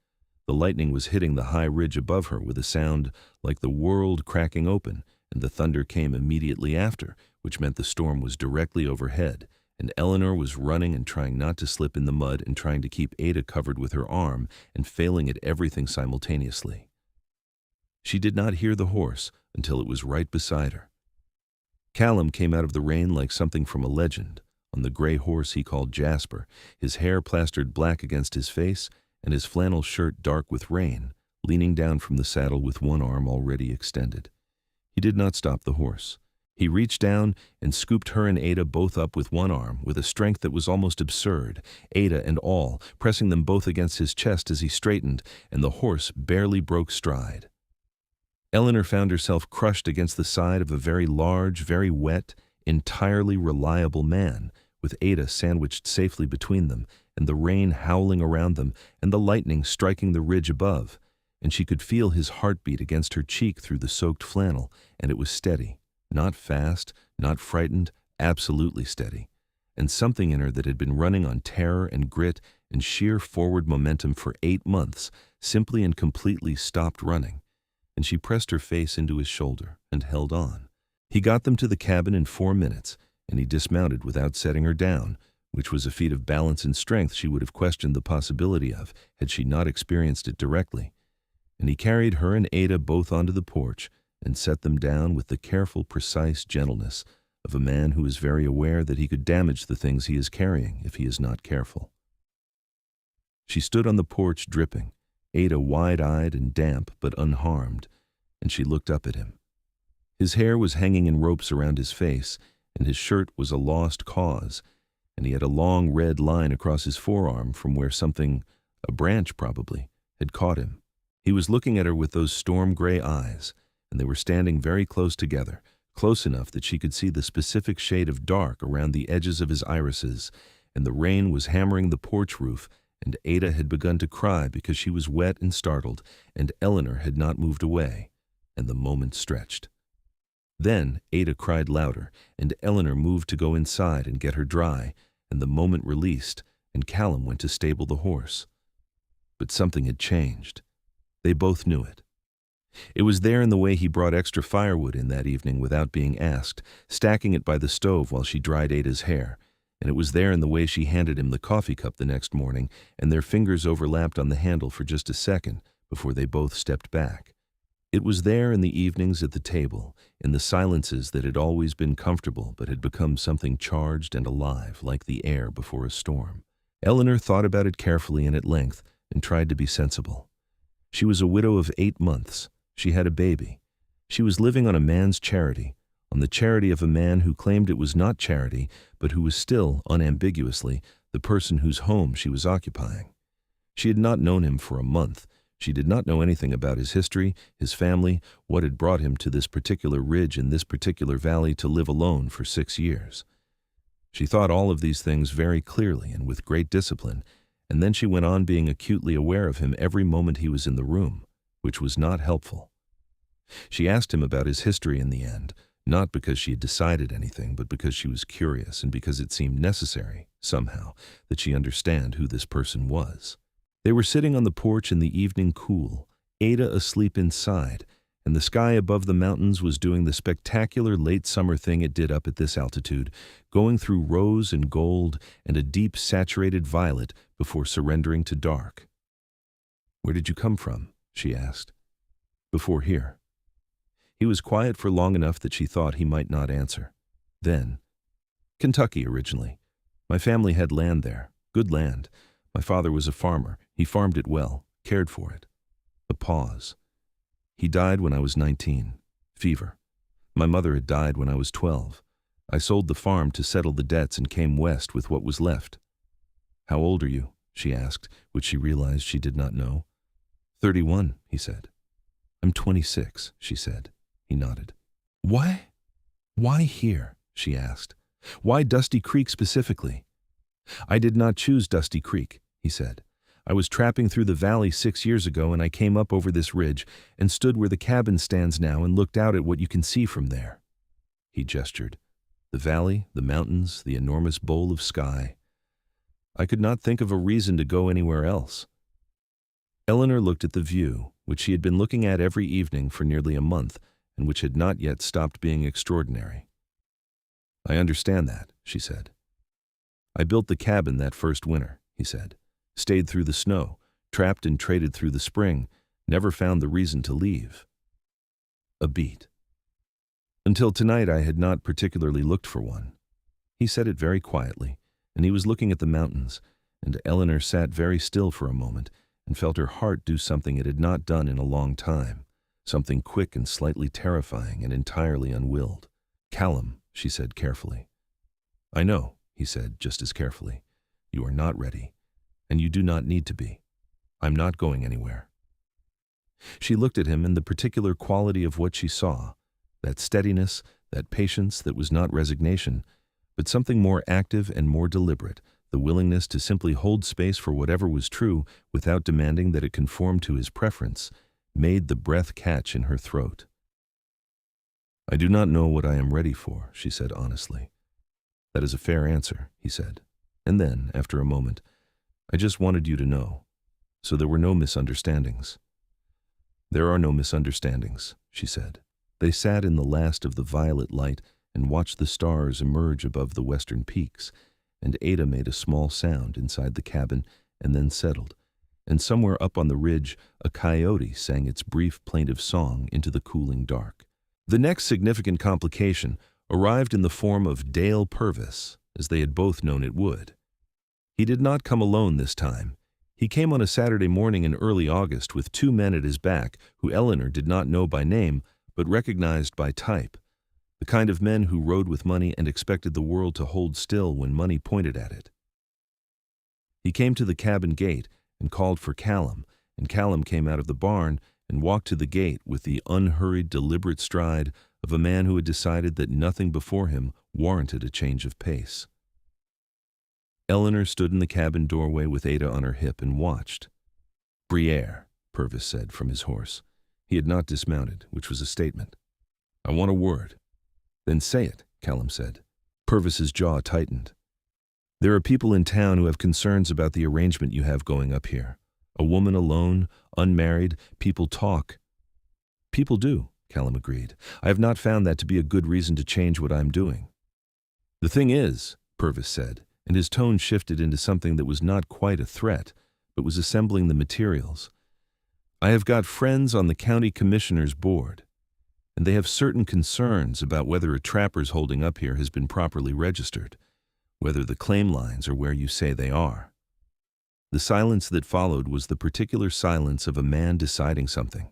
The lightning was hitting the high ridge above her with a sound like the world cracking open, and the thunder came immediately after, which meant the storm was directly overhead, and Eleanor was running and trying not to slip in the mud and trying to keep Ada covered with her arm and failing at everything simultaneously. She did not hear the horse until it was right beside her. Callum came out of the rain like something from a legend, on the gray horse he called Jasper, his hair plastered black against his face and his flannel shirt dark with rain, leaning down from the saddle with one arm already extended. He did not stop the horse. He reached down and scooped her and Ada both up with one arm, with a strength that was almost absurd, Ada and all, pressing them both against his chest as he straightened, and the horse barely broke stride. Eleanor found herself crushed against the side of a very large, very wet, entirely reliable man, with Ada sandwiched safely between them, and the rain howling around them, and the lightning striking the ridge above, and she could feel his heartbeat against her cheek through the soaked flannel, and it was steady. Not fast, not frightened, absolutely steady. And something in her that had been running on terror and grit and sheer forward momentum for 8 months simply and completely stopped running, and she pressed her face into his shoulder and held on. He got them to the cabin in 4 minutes, and he dismounted without setting her down, which was a feat of balance and strength she would have questioned the possibility of had she not experienced it directly. And he carried her and Ada both onto the porch and set them down with the careful, precise gentleness of a man who is very aware that he could damage the things he is carrying if he is not careful. She stood on the porch dripping, Ada wide-eyed and damp but unharmed, and she looked up at him. His hair was hanging in ropes around his face, and his shirt was a lost cause, and he had a long red line across his forearm from where something, a branch probably, had caught him. He was looking at her with those storm-gray eyes, and they were standing very close together, close enough that she could see the specific shade of dark around the edges of his irises, and the rain was hammering the porch roof, and Ada had begun to cry because she was wet and startled, and Eleanor had not moved away, and the moment stretched. Then Ada cried louder, and Eleanor moved to go inside and get her dry, and the moment released, and Callum went to stable the horse. But something had changed. They both knew it. It was there in the way he brought extra firewood in that evening without being asked, stacking it by the stove while she dried Ada's hair, and it was there in the way she handed him the coffee cup the next morning, and their fingers overlapped on the handle for just a second before they both stepped back. It was there in the evenings at the table, in the silences that had always been comfortable but had become something charged and alive, like the air before a storm. Eleanor thought about it carefully and at length, and tried to be sensible. She was a widow of 8 months. She had a baby. She was living on a man's charity, on the charity of a man who claimed it was not charity, but who was still, unambiguously, the person whose home she was occupying. She had not known him for a month. She did not know anything about his history, his family, what had brought him to this particular ridge in this particular valley to live alone for 6 years. She thought all of these things very clearly and with great discipline, and then she went on being acutely aware of him every moment he was in the room, which was not helpful. She asked him about his history in the end, not because she had decided anything, but because she was curious and because it seemed necessary, somehow, that she understand who this person was. They were sitting on the porch in the evening cool, Ada asleep inside, and the sky above the mountains was doing the spectacular late summer thing it did up at this altitude, going through rose and gold and a deep saturated violet before surrendering to dark. "Where did you come from?" she asked. "Before here." He was quiet for long enough that she thought he might not answer. Then, "Kentucky originally. My family had land there, good land. My father was a farmer. He farmed it well, cared for it." A pause. "He died when I was 19. Fever. My mother had died when I was 12. I sold the farm to settle the debts and came west with what was left." "How old are you?" she asked, which she realized she did not know. 31, he said. "I'm 26, she said. He nodded. Why here?" she asked. "Why Dusty Creek specifically?" "I did not choose Dusty Creek," he said. "I was trapping through the valley 6 years ago, and I came up over this ridge and stood where the cabin stands now and looked out at what you can see from there." He gestured. The valley, the mountains, the enormous bowl of sky. "I could not think of a reason to go anywhere else." Eleanor looked at the view, which she had been looking at every evening for nearly a month, and which had not yet stopped being extraordinary. "I understand that," she said. "I built the cabin that first winter," he said. "Stayed through the snow, trapped and traded through the spring, never found the reason to leave." a beat. Until tonight I had not particularly looked for one. He said it very quietly, and he was looking at the mountains, and Eleanor sat very still for a moment and felt her heart do something it had not done in a long time, something quick and slightly terrifying and entirely unwilled. "Callum," she said carefully. "I know," he said just as carefully. "You are not ready, and you do not need to be. I'm not going anywhere." She looked at him, and the particular quality of what she saw, that steadiness, that patience that was not resignation, but something more active and more deliberate, the willingness to simply hold space for whatever was true without demanding that it conform to his preference, made the breath catch in her throat. "I do not know what I am ready for," she said honestly. "That is a fair answer," he said. And then, after a moment, "I just wanted you to know, so there were no misunderstandings." "There are no misunderstandings," she said. They sat in the last of the violet light and watched the stars emerge above the western peaks, and Ada made a small sound inside the cabin and then settled, and somewhere up on the ridge a coyote sang its brief plaintive song into the cooling dark. The next significant complication arrived in the form of Dale Purvis, as they had both known it would. He did not come alone this time. He came on a Saturday morning in early August with two men at his back who Eleanor did not know by name but recognized by type, the kind of men who rode with money and expected the world to hold still when money pointed at it. He came to the cabin gate and called for Callum, and Callum came out of the barn and walked to the gate with the unhurried, deliberate stride of a man who had decided that nothing before him warranted a change of pace. Eleanor stood in the cabin doorway with Ada on her hip and watched. "Briaire," Purvis said from his horse. He had not dismounted, which was a statement. "I want a word." "Then say it," Callum said. Purvis's jaw tightened. "There are people in town who have concerns about the arrangement you have going up here. A woman alone, unmarried, people talk." "People do," Callum agreed. "I have not found that to be a good reason to change what I'm doing." "The thing is," Purvis said, and his tone shifted into something that was not quite a threat, but was assembling the materials. "I have got friends on the county commissioner's board, and they have certain concerns about whether a trapper's holding up here has been properly registered, whether the claim lines are where you say they are." The silence that followed was the particular silence of a man deciding something.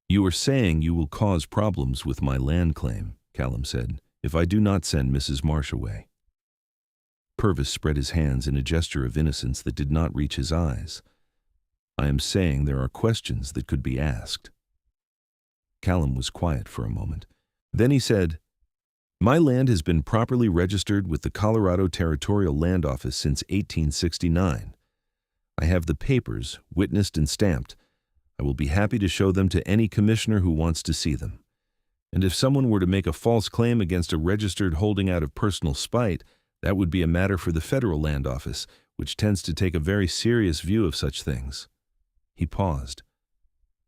"You are saying you will cause problems with my land claim," Callum said, "if I do not send Mrs. Marsh away." Purvis spread his hands in a gesture of innocence that did not reach his eyes. "I am saying there are questions that could be asked." Callum was quiet for a moment. Then he said, "My land has been properly registered with the Colorado Territorial Land Office since 1869. I have the papers, witnessed and stamped. I will be happy to show them to any commissioner who wants to see them. And if someone were to make a false claim against a registered holding out of personal spite, that would be a matter for the Federal Land Office, which tends to take a very serious view of such things." He paused.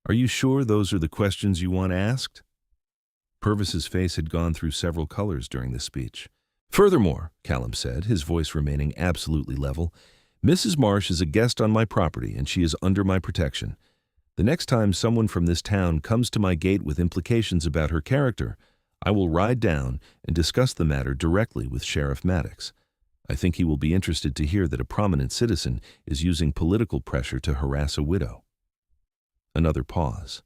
"Are you sure those are the questions you want asked?" Purvis's face had gone through several colors during the speech. "Furthermore," Callum said, his voice remaining absolutely level, "Mrs. Marsh is a guest on my property and she is under my protection. The next time someone from this town comes to my gate with implications about her character, I will ride down and discuss the matter directly with Sheriff Maddox. I think he will be interested to hear that a prominent citizen is using political pressure to harass a widow." Another pause.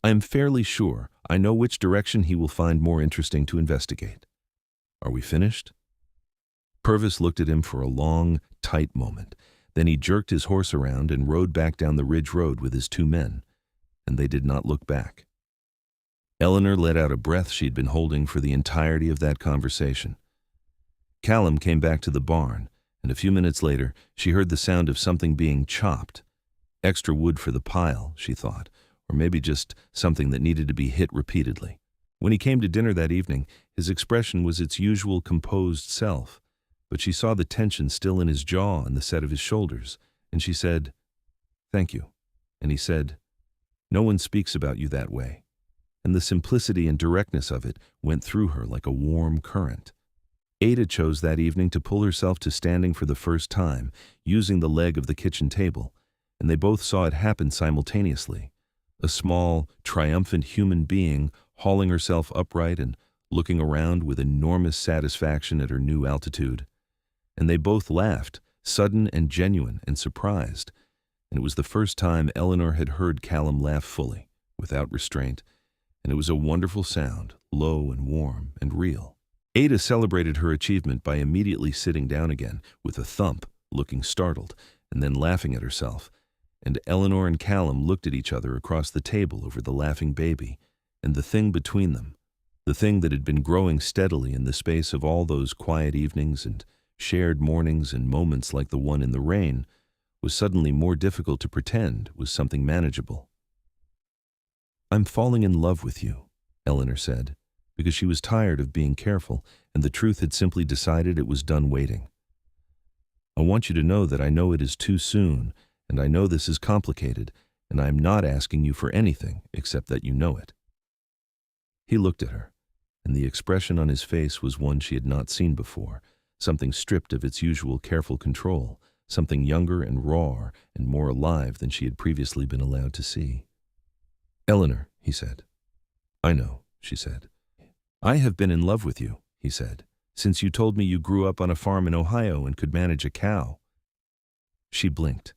"I am fairly sure I know which direction he will find more interesting to investigate. Are we finished?" Purvis looked at him for a long, tight moment. Then he jerked his horse around and rode back down the ridge road with his two men, and they did not look back. Eleanor let out a breath she'd been holding for the entirety of that conversation. Callum came back to the barn, and a few minutes later she heard the sound of something being chopped. Extra wood for the pile, she thought, or maybe just something that needed to be hit repeatedly. When he came to dinner that evening, his expression was its usual composed self, but she saw the tension still in his jaw and the set of his shoulders, and she said, "Thank you." And he said, "No one speaks about you that way." And the simplicity and directness of it went through her like a warm current. Ada chose that evening to pull herself to standing for the first time, using the leg of the kitchen table, and they both saw it happen simultaneously. a small, triumphant human being hauling herself upright and looking around with enormous satisfaction at her new altitude. And they both laughed, sudden and genuine and surprised, and it was the first time Eleanor had heard Callum laugh fully, without restraint, and it was a wonderful sound, low and warm and real. Ada celebrated her achievement by immediately sitting down again, with a thump, looking startled, and then laughing at herself, and Eleanor and Callum looked at each other across the table over the laughing baby, and the thing between them, the thing that had been growing steadily in the space of all those quiet evenings and shared mornings and moments like the one in the rain, was suddenly more difficult to pretend was something manageable. "I'm falling in love with you," Eleanor said, because she was tired of being careful, and the truth had simply decided it was done waiting. "I want you to know that I know it is too soon, and I know this is complicated, and I am not asking you for anything except that you know it." He looked at her, and the expression on his face was one she had not seen before, something stripped of its usual careful control, something younger and rawer and more alive than she had previously been allowed to see. "Eleanor," he said. "I know," she said. "I have been in love with you," he said, "since you told me you grew up on a farm in Ohio and could manage a cow." She blinked,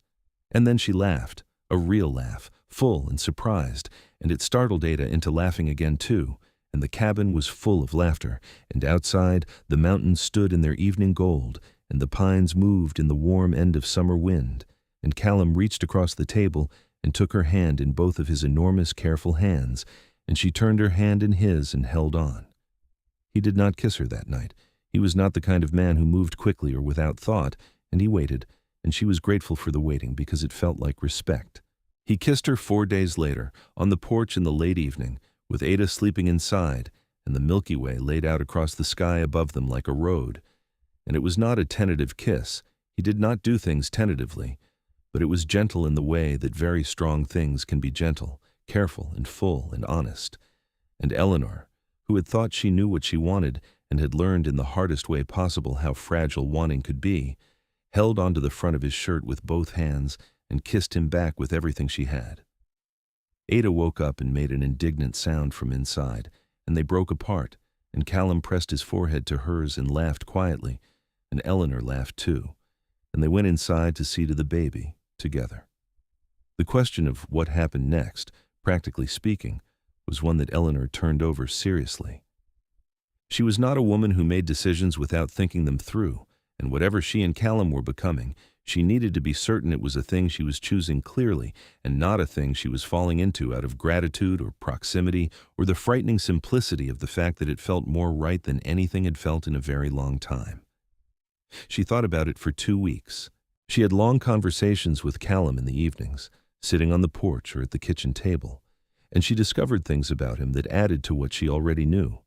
and then she laughed, a real laugh, full and surprised, and it startled Ada into laughing again too, and the cabin was full of laughter, and outside the mountains stood in their evening gold, and the pines moved in the warm end of summer wind, and Callum reached across the table and took her hand in both of his enormous, careful hands, and she turned her hand in his and held on. He did not kiss her that night. He was not the kind of man who moved quickly or without thought, and he waited, and she was grateful for the waiting because it felt like respect. He kissed her 4 days later, on the porch in the late evening, with Ada sleeping inside, and the Milky Way laid out across the sky above them like a road. And it was not a tentative kiss. He did not do things tentatively, but it was gentle in the way that very strong things can be gentle, careful and full and honest. And Eleanor, who had thought she knew what she wanted and had learned in the hardest way possible how fragile wanting could be, held onto the front of his shirt with both hands and kissed him back with everything she had. Ada woke up and made an indignant sound from inside, and they broke apart, and Callum pressed his forehead to hers and laughed quietly, and Eleanor laughed too, and they went inside to see to the baby, together. The question of what happened next, practically speaking, was one that Eleanor turned over seriously. She was not a woman who made decisions without thinking them through, and whatever she and Callum were becoming, she needed to be certain it was a thing she was choosing clearly and not a thing she was falling into out of gratitude or proximity or the frightening simplicity of the fact that it felt more right than anything had felt in a very long time. She thought about it for 2 weeks. She had long conversations with Callum in the evenings, sitting on the porch or at the kitchen table, and she discovered things about him that added to what she already knew,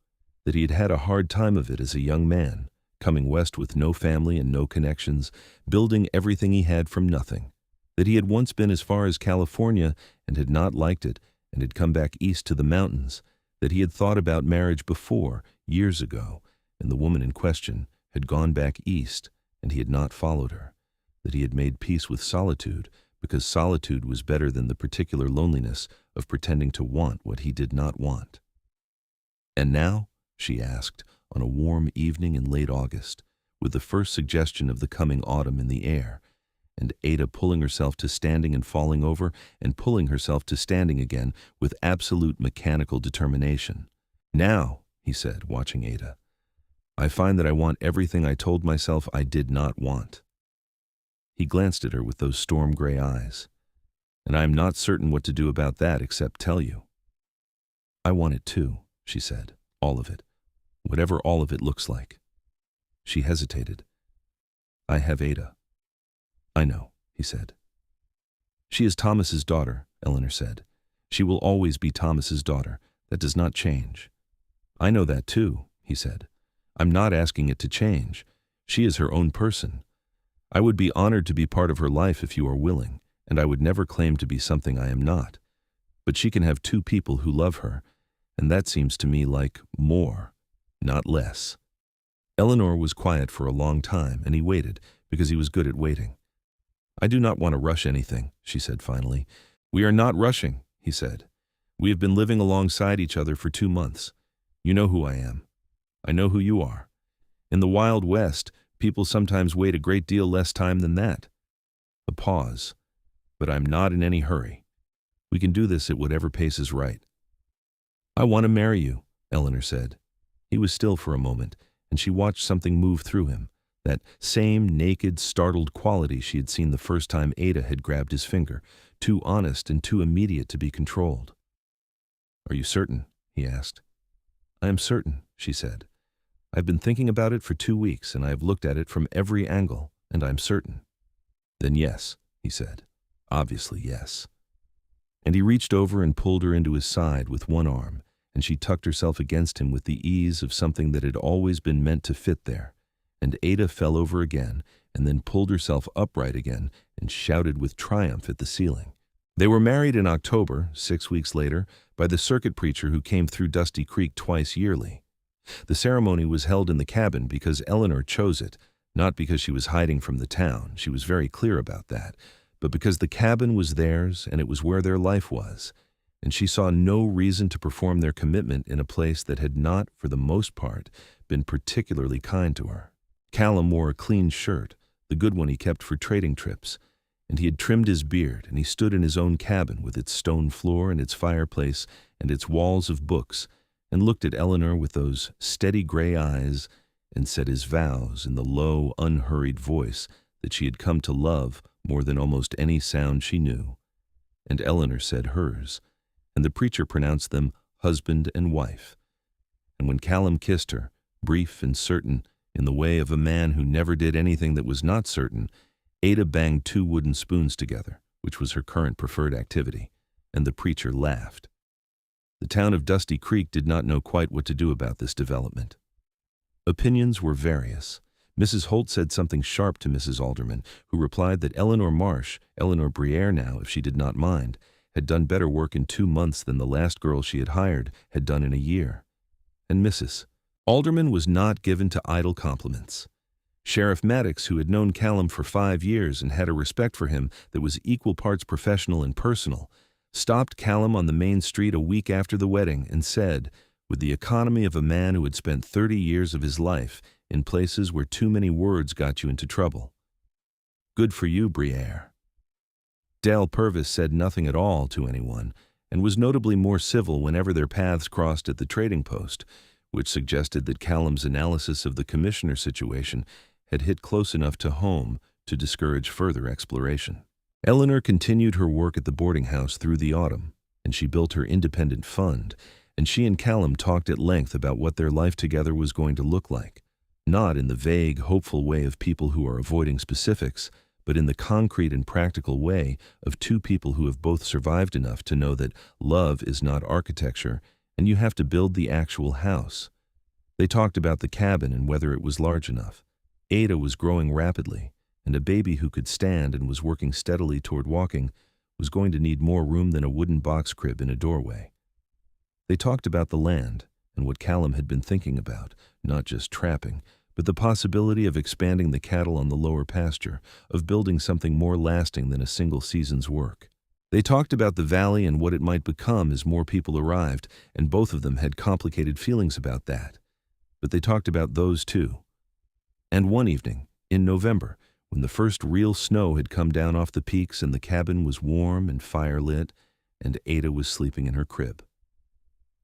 that he had had a hard time of it as a young man, coming west with no family and no connections, building everything he had from nothing, that he had once been as far as California and had not liked it and had come back east to the mountains, that he had thought about marriage before, years ago, and the woman in question had gone back east and he had not followed her, that he had made peace with solitude because solitude was better than the particular loneliness of pretending to want what he did not want. "And now?" she asked, on a warm evening in late August, with the first suggestion of the coming autumn in the air, and Ada pulling herself to standing and falling over and pulling herself to standing again with absolute mechanical determination. "Now," he said, watching Ada, "I find that I want everything I told myself I did not want." He glanced at her with those storm-gray eyes. "And I am not certain what to do about that except tell you." "I want it too," she said, "all of it. Whatever all of it looks like." She hesitated. "I have Ada." "I know," he said. "She is Thomas's daughter," Eleanor said. "She will always be Thomas's daughter. That does not change." "I know that too," he said. "I'm not asking it to change. She is her own person. I would be honored to be part of her life if you are willing, and I would never claim to be something I am not. But she can have 2 people who love her, and that seems to me like more, not less." Eleanor was quiet for a long time, and he waited, because he was good at waiting. "I do not want to rush anything," she said finally. "We are not rushing," he said. "We have been living alongside each other for 2 months. You know who I am. I know who you are. In the Wild West, people sometimes wait a great deal less time than that." A pause. "But I'm not in any hurry. We can do this at whatever pace is right." "I want to marry you," Eleanor said. He was still for a moment, and she watched something move through him, that same naked, startled quality she had seen the first time Ada had grabbed his finger, too honest and too immediate to be controlled. "Are you certain?" he asked. "I am certain," she said. "I've been thinking about it for 2 weeks, and I have looked at it from every angle, and I'm certain." "Then yes," he said. "Obviously yes." And he reached over and pulled her into his side with one arm, and she tucked herself against him with the ease of something that had always been meant to fit there. And Ada fell over again, and then pulled herself upright again and shouted with triumph at the ceiling. They were married in October, 6 weeks later, by the circuit preacher who came through Dusty Creek twice yearly. The ceremony was held in the cabin because Eleanor chose it, not because she was hiding from the town, she was very clear about that, but because the cabin was theirs and it was where their life was, and she saw no reason to perform their commitment in a place that had not, for the most part, been particularly kind to her. Callum wore a clean shirt, the good one he kept for trading trips, and he had trimmed his beard, and he stood in his own cabin with its stone floor and its fireplace and its walls of books, and looked at Eleanor with those steady gray eyes and said his vows in the low, unhurried voice that she had come to love more than almost any sound she knew. And Eleanor said hers, and the preacher pronounced them husband and wife. And when Callum kissed her, brief and certain, in the way of a man who never did anything that was not certain, Ada banged 2 wooden spoons together, which was her current preferred activity, and the preacher laughed. The town of Dusty Creek did not know quite what to do about this development. Opinions were various. Mrs. Holt said something sharp to Mrs. Alderman, who replied that Eleanor Marsh, Eleanor Briaire now, if she did not mind, had done better work in 2 months than the last girl she had hired had done in a year. And Mrs. Alderman was not given to idle compliments. Sheriff Maddox, who had known Callum for 5 years and had a respect for him that was equal parts professional and personal, stopped Callum on the main street a week after the wedding and said, with the economy of a man who had spent 30 years of his life in places where too many words got you into trouble, "Good for you, Briaire." Dale Purvis said nothing at all to anyone, and was notably more civil whenever their paths crossed at the trading post, which suggested that Callum's analysis of the commissioner situation had hit close enough to home to discourage further exploration. Eleanor continued her work at the boarding house through the autumn, and she built her independent fund, and she and Callum talked at length about what their life together was going to look like, not in the vague, hopeful way of people who are avoiding specifics, but in the concrete and practical way of 2 people who have both survived enough to know that love is not architecture and you have to build the actual house. They talked about the cabin and whether it was large enough. Ada was growing rapidly, and a baby who could stand and was working steadily toward walking was going to need more room than a wooden box crib in a doorway. They talked about the land and what Callum had been thinking about, not just trapping, but the possibility of expanding the cattle on the lower pasture, of building something more lasting than a single season's work. They talked about the valley and what it might become as more people arrived, and both of them had complicated feelings about that. But they talked about those too. And one evening, in November, when the first real snow had come down off the peaks and the cabin was warm and fire-lit, and Ada was sleeping in her crib.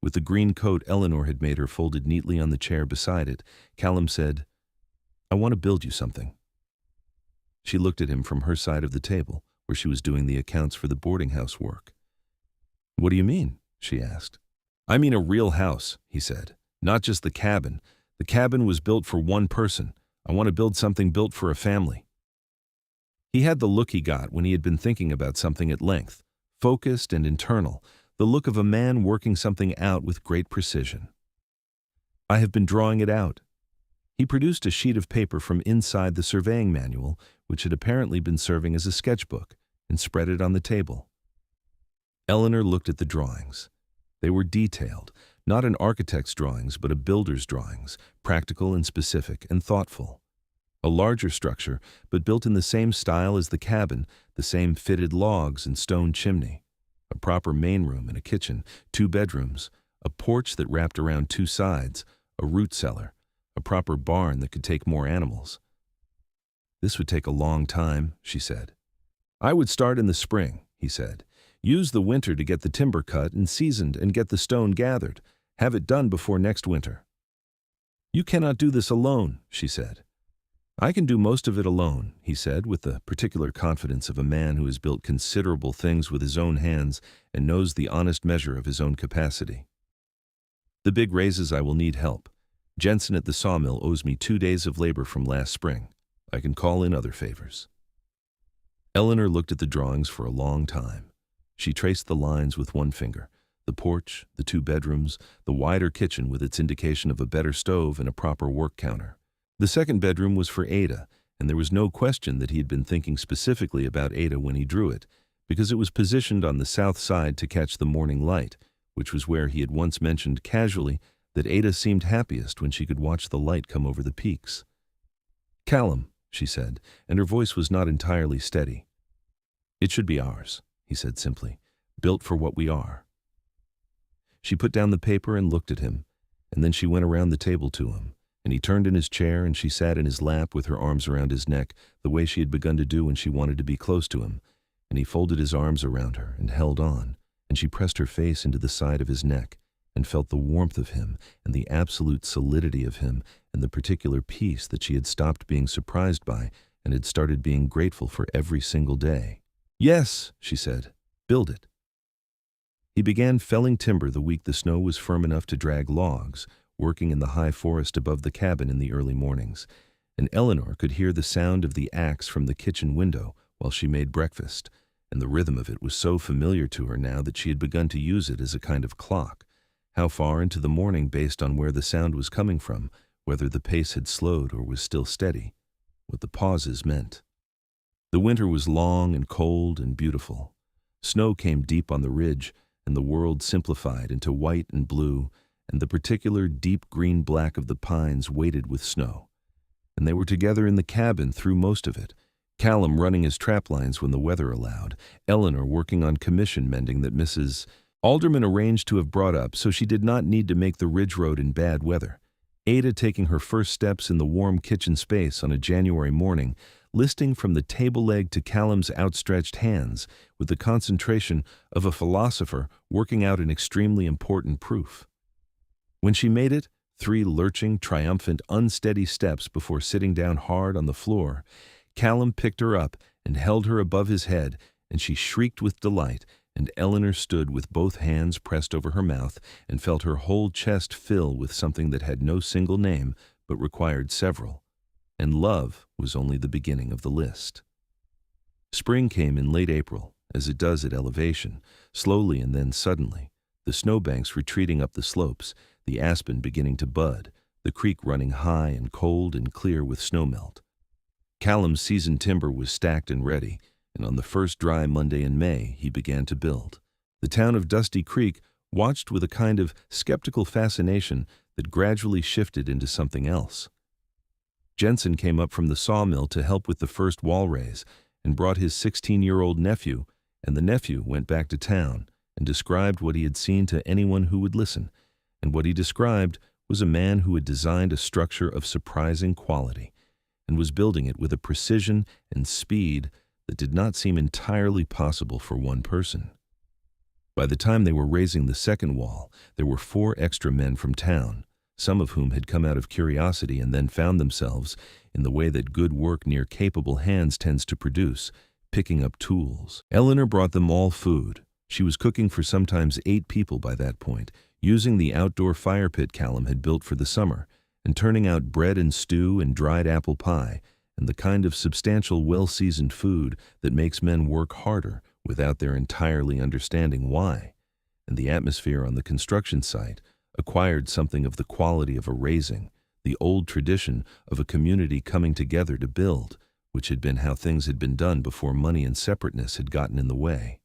With the green coat Eleanor had made her folded neatly on the chair beside it, Callum said, "I want to build you something." She looked at him from her side of the table, where she was doing the accounts for the boarding house work. "What do you mean?" she asked. "I mean a real house," he said. "Not just the cabin. The cabin was built for one person. I want to build something built for a family." He had the look he got when he had been thinking about something at length, focused and internal, the look of a man working something out with great precision. "I have been drawing it out." He produced a sheet of paper from inside the surveying manual, which had apparently been serving as a sketchbook, and spread it on the table. Eleanor looked at the drawings. They were detailed, not an architect's drawings, but a builder's drawings, practical and specific and thoughtful. A larger structure, but built in the same style as the cabin, the same fitted logs and stone chimney. a proper main room and a kitchen, 2 bedrooms, a porch that wrapped around 2 sides, a root cellar, a proper barn that could take more animals. This would take a long time, she said. I would start in the spring, he said. Use the winter to get the timber cut and seasoned and get the stone gathered. Have it done before next winter. You cannot do this alone, she said. I can do most of it alone, he said, with the particular confidence of a man who has built considerable things with his own hands and knows the honest measure of his own capacity. The big raises I will need help. Jensen at the sawmill owes me 2 days of labor from last spring. I can call in other favors. Eleanor looked at the drawings for a long time. She traced the lines with one finger. The porch, the 2 bedrooms, the wider kitchen with its indication of a better stove and a proper work counter. The 2nd bedroom was for Ada, and there was no question that he had been thinking specifically about Ada when he drew it, because it was positioned on the south side to catch the morning light, which was where he had once mentioned casually that Ada seemed happiest when she could watch the light come over the peaks. Callum, she said, and her voice was not entirely steady. It should be ours, he said simply, built for what we are. She put down the paper and looked at him, and then she went around the table to him, and he turned in his chair and she sat in his lap with her arms around his neck, the way she had begun to do when she wanted to be close to him, and he folded his arms around her and held on, and she pressed her face into the side of his neck and felt the warmth of him and the absolute solidity of him and the particular peace that she had stopped being surprised by and had started being grateful for every single day. Yes, she said, build it. He began felling timber the week the snow was firm enough to drag logs, working in the high forest above the cabin in the early mornings, and Eleanor could hear the sound of the axe from the kitchen window while she made breakfast, and the rhythm of it was so familiar to her now that she had begun to use it as a kind of clock, how far into the morning based on where the sound was coming from, whether the pace had slowed or was still steady, what the pauses meant. The winter was long and cold and beautiful. Snow came deep on the ridge, and the world simplified into white and blue, and the particular deep green-black of the pines weighted with snow. And they were together in the cabin through most of it, Callum running his trap lines when the weather allowed, Eleanor working on commission mending that Mrs. Alderman arranged to have brought up so she did not need to make the ridge road in bad weather, Ada taking her first steps in the warm kitchen space on a January morning, listing from the table leg to Callum's outstretched hands with the concentration of a philosopher working out an extremely important proof. When she made it, 3 lurching, triumphant, unsteady steps before sitting down hard on the floor, Callum picked her up and held her above his head, and she shrieked with delight, and Eleanor stood with both hands pressed over her mouth and felt her whole chest fill with something that had no single name but required several, and love was only the beginning of the list. Spring came in late April, as it does at elevation, slowly and then suddenly, the snowbanks retreating up the slopes, the aspen beginning to bud, the creek running high and cold and clear with snowmelt. Callum's seasoned timber was stacked and ready, and on the first dry Monday in May he began to build. The town of Dusty Creek watched with a kind of skeptical fascination that gradually shifted into something else. Jensen came up from the sawmill to help with the first wall raise and brought his 16-year-old nephew, and the nephew went back to town and described what he had seen to anyone who would listen, and what he described was a man who had designed a structure of surprising quality and was building it with a precision and speed that did not seem entirely possible for one person. By the time they were raising the second wall, there were 4 extra men from town, some of whom had come out of curiosity and then found themselves, in the way that good work near capable hands tends to produce, picking up tools. Eleanor brought them all food. She was cooking for sometimes 8 people by that point, using the outdoor fire pit Callum had built for the summer, and turning out bread and stew and dried apple pie, and the kind of substantial, well-seasoned food that makes men work harder without their entirely understanding why. And the atmosphere on the construction site acquired something of the quality of a raising, the old tradition of a community coming together to build, which had been how things had been done before money and separateness had gotten in the way.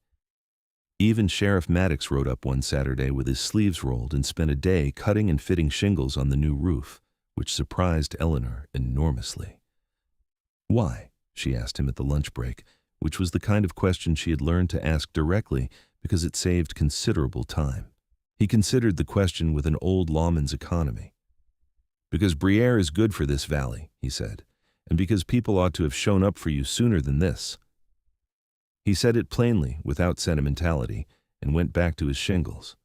Even Sheriff Maddox rode up one Saturday with his sleeves rolled and spent a day cutting and fitting shingles on the new roof, which surprised Eleanor enormously. "Why?" she asked him at the lunch break, which was the kind of question she had learned to ask directly because it saved considerable time. He considered the question with an old lawman's economy. "Because Briaire is good for this valley," he said, "and because people ought to have shown up for you sooner than this." He said it plainly, without sentimentality, and went back to his shingles.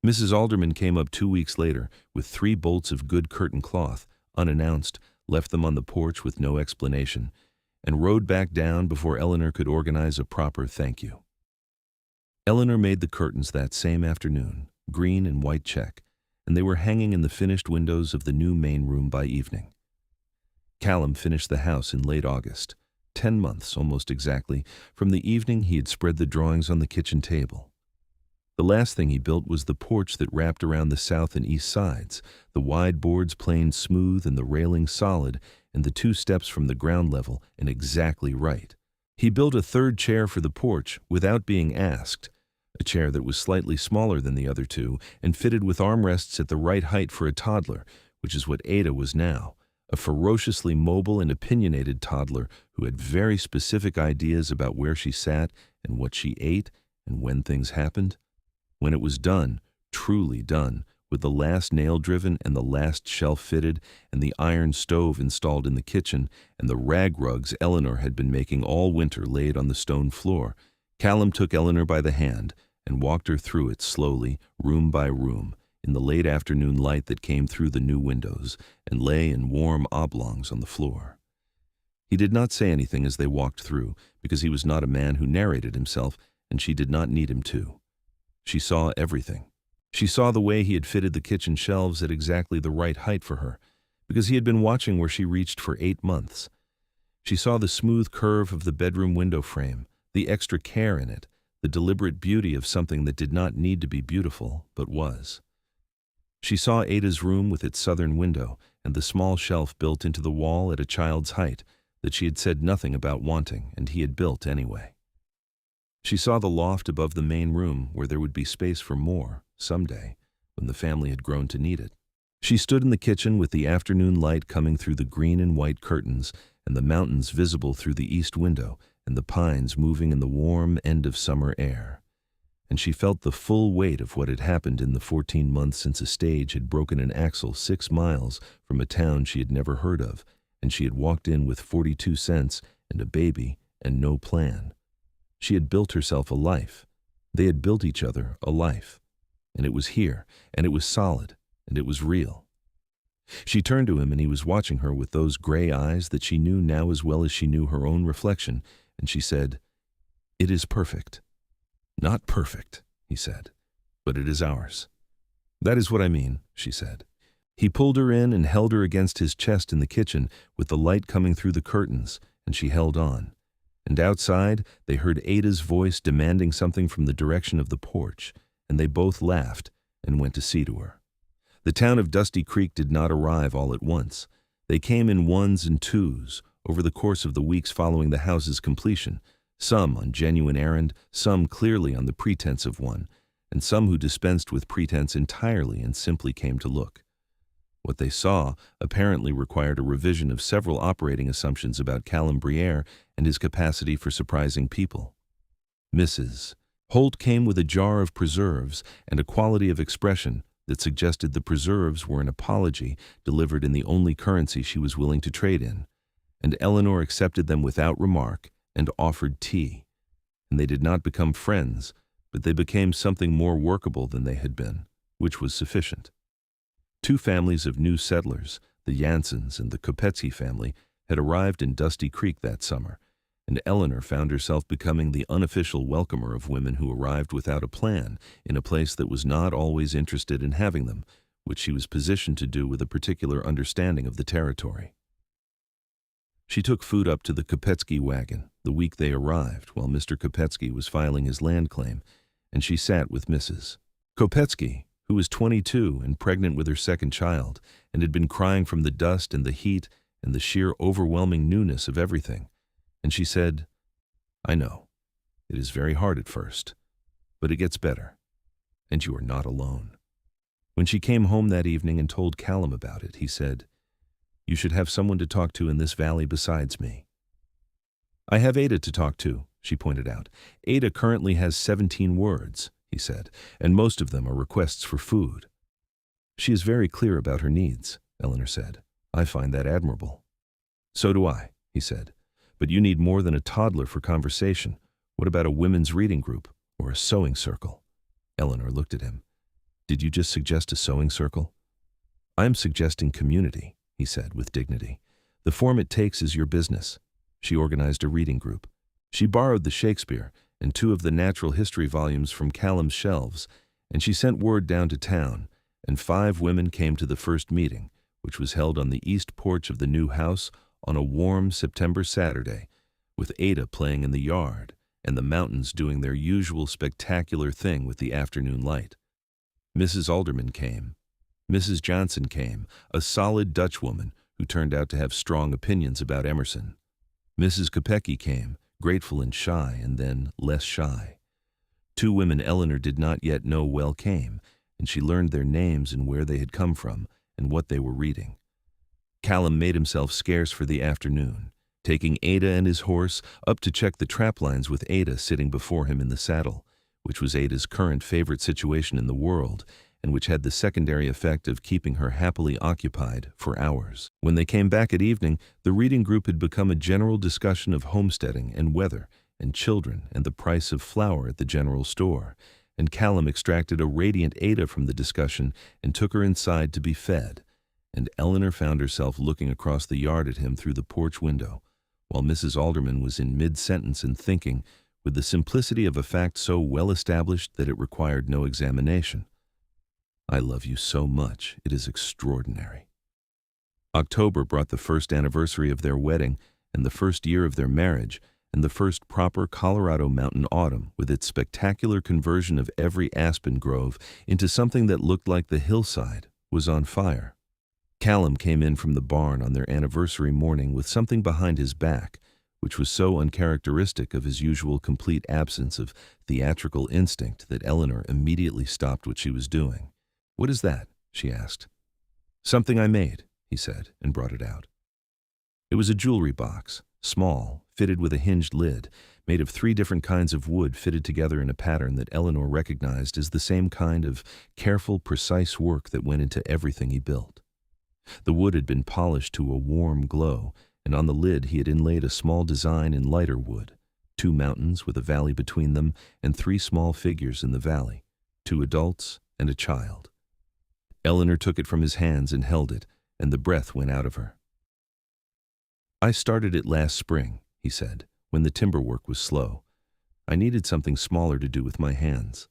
Mrs. Alderman came up 2 weeks later with 3 bolts of good curtain cloth, unannounced, left them on the porch with no explanation, and rode back down before Eleanor could organize a proper thank you. Eleanor made the curtains that same afternoon, green and white check, and they were hanging in the finished windows of the new main room by evening. Callum finished the house in late August, 10 months almost exactly from the evening he had spread the drawings on the kitchen table. The last thing he built was the porch that wrapped around the south and east sides, the wide boards planed smooth and the railing solid, and the 2 steps from the ground level and exactly right. He built a 3rd chair for the porch without being asked, a chair that was slightly smaller than the other 2 and fitted with armrests at the right height for a toddler, which is what Ada was now, a ferociously mobile and opinionated toddler who had very specific ideas about where she sat and what she ate and when things happened. When it was done, truly done, with the last nail driven and the last shelf fitted and the iron stove installed in the kitchen and the rag rugs Eleanor had been making all winter laid on the stone floor, Callum took Eleanor by the hand and walked her through it slowly, room by room, in the late afternoon light that came through the new windows and lay in warm oblongs on the floor. He did not say anything as they walked through, because he was not a man who narrated himself, and she did not need him to. She saw everything. She saw the way he had fitted the kitchen shelves at exactly the right height for her, because he had been watching where she reached for 8 months. She saw the smooth curve of the bedroom window frame, the extra care in it, the deliberate beauty of something that did not need to be beautiful, but was. She saw Ada's room with its southern window and the small shelf built into the wall at a child's height that she had said nothing about wanting and he had built anyway. She saw the loft above the main room where there would be space for more, someday, when the family had grown to need it. She stood in the kitchen with the afternoon light coming through the green and white curtains and the mountains visible through the east window and the pines moving in the warm end of summer air. And she felt the full weight of what had happened in the 14 months since a stage had broken an axle 6 miles from a town she had never heard of, and she had walked in with 42 cents and a baby and no plan. She had built herself a life. They had built each other a life. And it was here, and it was solid, and it was real. She turned to him, and he was watching her with those gray eyes that she knew now as well as she knew her own reflection, and she said, "It is perfect." "Not perfect," he said, "but it is ours." "That is what I mean," she said. He pulled her in and held her against his chest in the kitchen with the light coming through the curtains, and she held on. And outside, they heard Ada's voice demanding something from the direction of the porch, and they both laughed and went to see to her. The town of Dusty Creek did not arrive all at once. They came in 1s and 2s over the course of the weeks following the house's completion, some on genuine errand, some clearly on the pretense of one, and some who dispensed with pretense entirely and simply came to look. What they saw apparently required a revision of several operating assumptions about Callum Briaire and his capacity for surprising people. Mrs. Holt came with a jar of preserves and a quality of expression that suggested the preserves were an apology delivered in the only currency she was willing to trade in, and Eleanor accepted them without remark and offered tea. And they did not become friends, but they became something more workable than they had been, which was sufficient. 2 families of new settlers, the Janssens and the Kopetsky family, had arrived in Dusty Creek that summer, and Eleanor found herself becoming the unofficial welcomer of women who arrived without a plan in a place that was not always interested in having them, which she was positioned to do with a particular understanding of the territory. She took food up to the Kopetsky wagon the week they arrived while Mr. Kopetsky was filing his land claim, and she sat with Mrs. Kopetsky, who was 22 and pregnant with her 2nd child, and had been crying from the dust and the heat and the sheer overwhelming newness of everything. And she said, "I know, it is very hard at first, but it gets better, and you are not alone." When she came home that evening and told Callum about it, he said, "You should have someone to talk to in this valley besides me." "I have Ada to talk to," she pointed out. Ada currently has 17 words, he said, and most of them are requests for food. She is very clear about her needs, Eleanor said. I find that admirable. So do I, he said. But you need more than a toddler for conversation. What about a women's reading group or a sewing circle? Eleanor looked at him. Did you just suggest a sewing circle? I am suggesting community, he said with dignity. The form it takes is your business. She organized a reading group. She borrowed the Shakespeare and 2 of the natural history volumes from Callum's shelves, and she sent word down to town, and 5 women came to the first meeting, which was held on the east porch of the new house on a warm September Saturday, with Ada playing in the yard and the mountains doing their usual spectacular thing with the afternoon light. Mrs. Alderman came. Mrs. Johnson came, a solid Dutch woman who turned out to have strong opinions about Emerson. Mrs. Kopecky came, grateful and shy, and then less shy. 2 women Eleanor did not yet know well came, and she learned their names and where they had come from and what they were reading. Callum made himself scarce for the afternoon, taking Ada and his horse up to check the trap lines with Ada sitting before him in the saddle, which was Ada's current favorite situation in the world, and which had the secondary effect of keeping her happily occupied for hours. When they came back at evening, the reading group had become a general discussion of homesteading and weather and children and the price of flour at the general store, and Callum extracted a radiant Ada from the discussion and took her inside to be fed, and Eleanor found herself looking across the yard at him through the porch window, while Mrs. Alderman was in mid-sentence and thinking, with the simplicity of a fact so well established that it required no examination. I love you so much, it is extraordinary. October brought the first anniversary of their wedding and the first year of their marriage and the first proper Colorado mountain autumn with its spectacular conversion of every aspen grove into something that looked like the hillside was on fire. Callum came in from the barn on their anniversary morning with something behind his back, which was so uncharacteristic of his usual complete absence of theatrical instinct that Eleanor immediately stopped what she was doing. What is that? She asked. Something I made, he said, and brought it out. It was a jewelry box, small, fitted with a hinged lid, made of 3 different kinds of wood fitted together in a pattern that Eleanor recognized as the same kind of careful, precise work that went into everything he built. The wood had been polished to a warm glow, and on the lid he had inlaid a small design in lighter wood, 2 mountains with a valley between them and 3 small figures in the valley, 2 adults and a child. Eleanor took it from his hands and held it, and the breath went out of her. I started it last spring, he said, when the timber work was slow. I needed something smaller to do with my hands.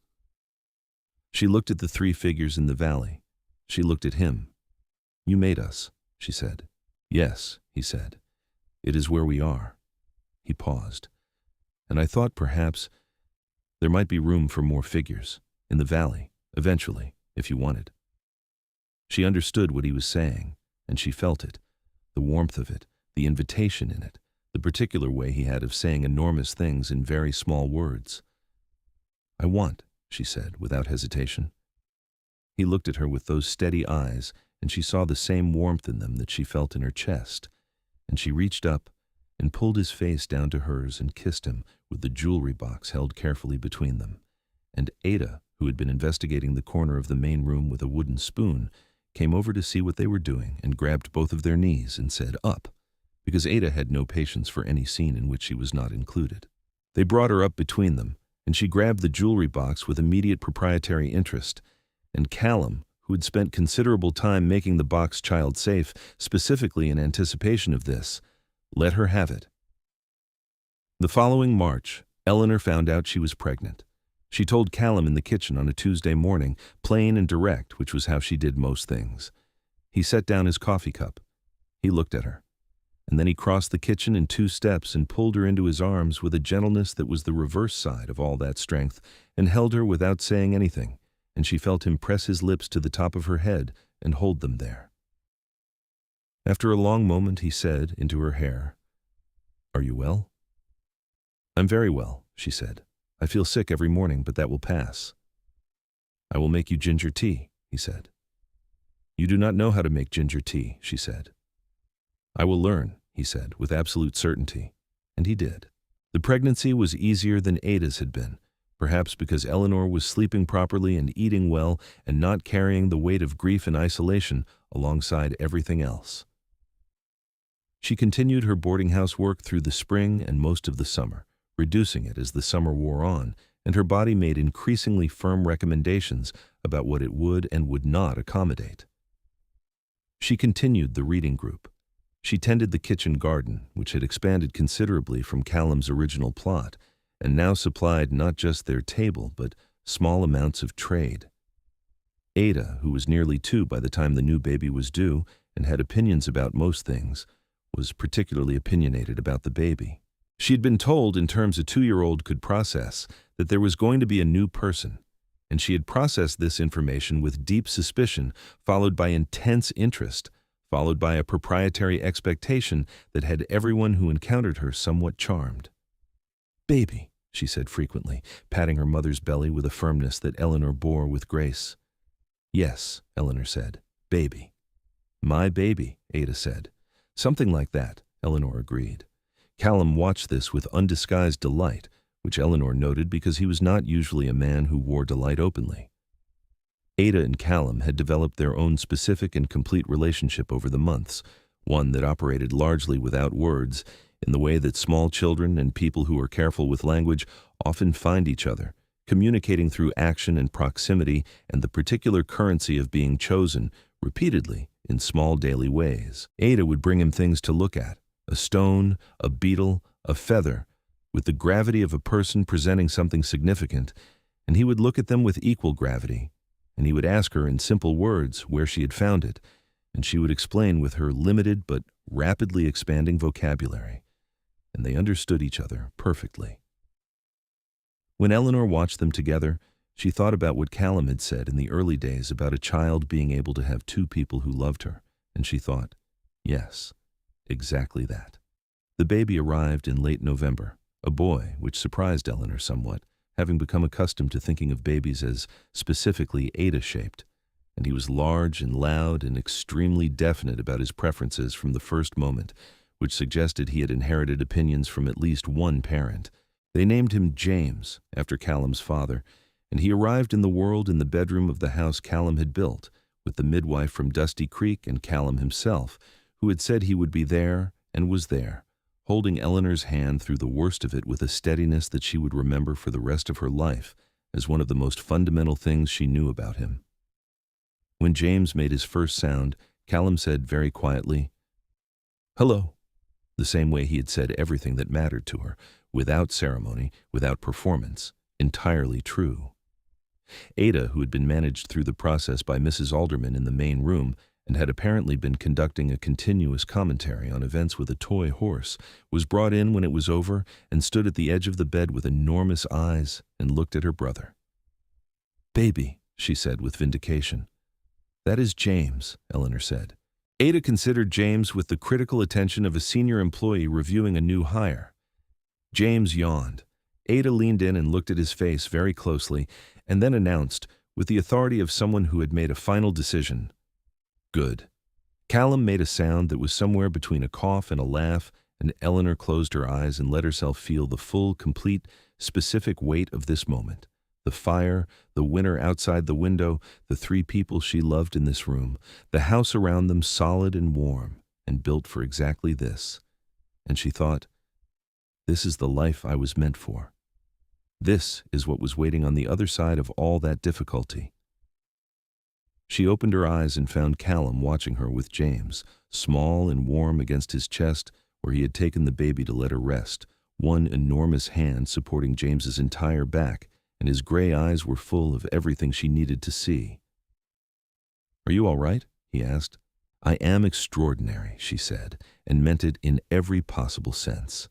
She looked at the 3 figures in the valley. She looked at him. You made us, she said. Yes, he said. It is where we are. He paused. And I thought perhaps there might be room for more figures in the valley, eventually, if you wanted. She understood what he was saying, and she felt it, the warmth of it, the invitation in it, the particular way he had of saying enormous things in very small words. I want, she said, without hesitation. He looked at her with those steady eyes, and she saw the same warmth in them that she felt in her chest, and she reached up and pulled his face down to hers and kissed him with the jewelry box held carefully between them. And Ada, who had been investigating the corner of the main room with a wooden spoon, came over to see what they were doing and grabbed both of their knees and said, "Up," because Ada had no patience for any scene in which she was not included. They brought her up between them, and she grabbed the jewelry box with immediate proprietary interest, and Callum, who had spent considerable time making the box child-safe, specifically in anticipation of this, let her have it. The following March, Eleanor found out she was pregnant. She told Callum in the kitchen on a Tuesday morning, plain and direct, which was how she did most things. He set down his coffee cup. He looked at her. And then he crossed the kitchen in 2 steps and pulled her into his arms with a gentleness that was the reverse side of all that strength, and held her without saying anything, and she felt him press his lips to the top of her head and hold them there. After a long moment he said into her hair, "Are you well?" "I'm very well," she said. "I feel sick every morning, but that will pass." "I will make you ginger tea," he said. "You do not know how to make ginger tea," she said. "I will learn," he said, with absolute certainty, and he did. The pregnancy was easier than Ada's had been, perhaps because Eleanor was sleeping properly and eating well and not carrying the weight of grief and isolation alongside everything else. She continued her boarding house work through the spring and most of the summer, reducing it as the summer wore on, and her body made increasingly firm recommendations about what it would and would not accommodate. She continued the reading group. She tended the kitchen garden, which had expanded considerably from Callum's original plot, and now supplied not just their table, but small amounts of trade. Ada, who was nearly 2 by the time the new baby was due and had opinions about most things, was particularly opinionated about the baby. She had been told, in terms a 2-year-old could process, that there was going to be a new person, and she had processed this information with deep suspicion, followed by intense interest, followed by a proprietary expectation that had everyone who encountered her somewhat charmed. "Baby," she said frequently, patting her mother's belly with a firmness that Eleanor bore with grace. "Yes," Eleanor said, "baby." "My baby," Ada said. "Something like that," Eleanor agreed. Callum watched this with undisguised delight, which Eleanor noted because he was not usually a man who wore delight openly. Ada and Callum had developed their own specific and complete relationship over the months, one that operated largely without words, in the way that small children and people who are careful with language often find each other, communicating through action and proximity and the particular currency of being chosen, repeatedly, in small daily ways. Ada would bring him things to look at, a stone, a beetle, a feather, with the gravity of a person presenting something significant, and he would look at them with equal gravity, and he would ask her in simple words where she had found it, and she would explain with her limited but rapidly expanding vocabulary, and they understood each other perfectly. When Eleanor watched them together, she thought about what Callum had said in the early days about a child being able to have 2 people who loved her, and she thought, yes, exactly that. The baby arrived in late November, a boy, which surprised Eleanor somewhat, having become accustomed to thinking of babies as specifically Ada-shaped, and he was large and loud and extremely definite about his preferences from the first moment, which suggested he had inherited opinions from at least one parent. They named him James, after Callum's father, and he arrived in the world in the bedroom of the house Callum had built, with the midwife from Dusty Creek and Callum himself, who had said he would be there and was there, holding Eleanor's hand through the worst of it with a steadiness that she would remember for the rest of her life as one of the most fundamental things she knew about him. When James made his first sound, Callum said very quietly, "Hello," the same way he had said everything that mattered to her, without ceremony, without performance, entirely true. Ada, who had been managed through the process by Mrs. Alderman in the main room, and had apparently been conducting a continuous commentary on events with a toy horse, was brought in when it was over and stood at the edge of the bed with enormous eyes and looked at her brother. "Baby," she said with vindication. "That is James," Eleanor said. Ada considered James with the critical attention of a senior employee reviewing a new hire. James yawned. Ada leaned in and looked at his face very closely, and then announced, with the authority of someone who had made a final decision, "Good." Callum made a sound that was somewhere between a cough and a laugh, and Eleanor closed her eyes and let herself feel the full, complete, specific weight of this moment. The fire, the winter outside the window, the 3 people she loved in this room, the house around them solid and warm, and built for exactly this. And she thought, this is the life I was meant for. This is what was waiting on the other side of all that difficulty. She opened her eyes and found Callum watching her with James, small and warm against his chest where he had taken the baby to let her rest, one enormous hand supporting James's entire back, and his gray eyes were full of everything she needed to see. "Are you all right?" he asked. "I am extraordinary," she said, and meant it in every possible sense.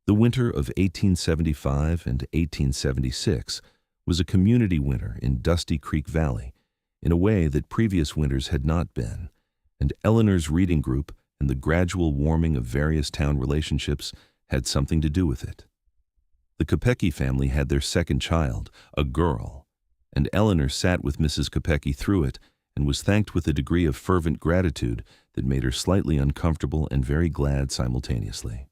The winter of 1875 and 1876 was a community winter in Dusty Creek Valley, in a way that previous winters had not been, and Eleanor's reading group and the gradual warming of various town relationships had something to do with it. The Kopecky family had their second child, a girl, and Eleanor sat with Mrs. Kopecky through it and was thanked with a degree of fervent gratitude that made her slightly uncomfortable and very glad simultaneously.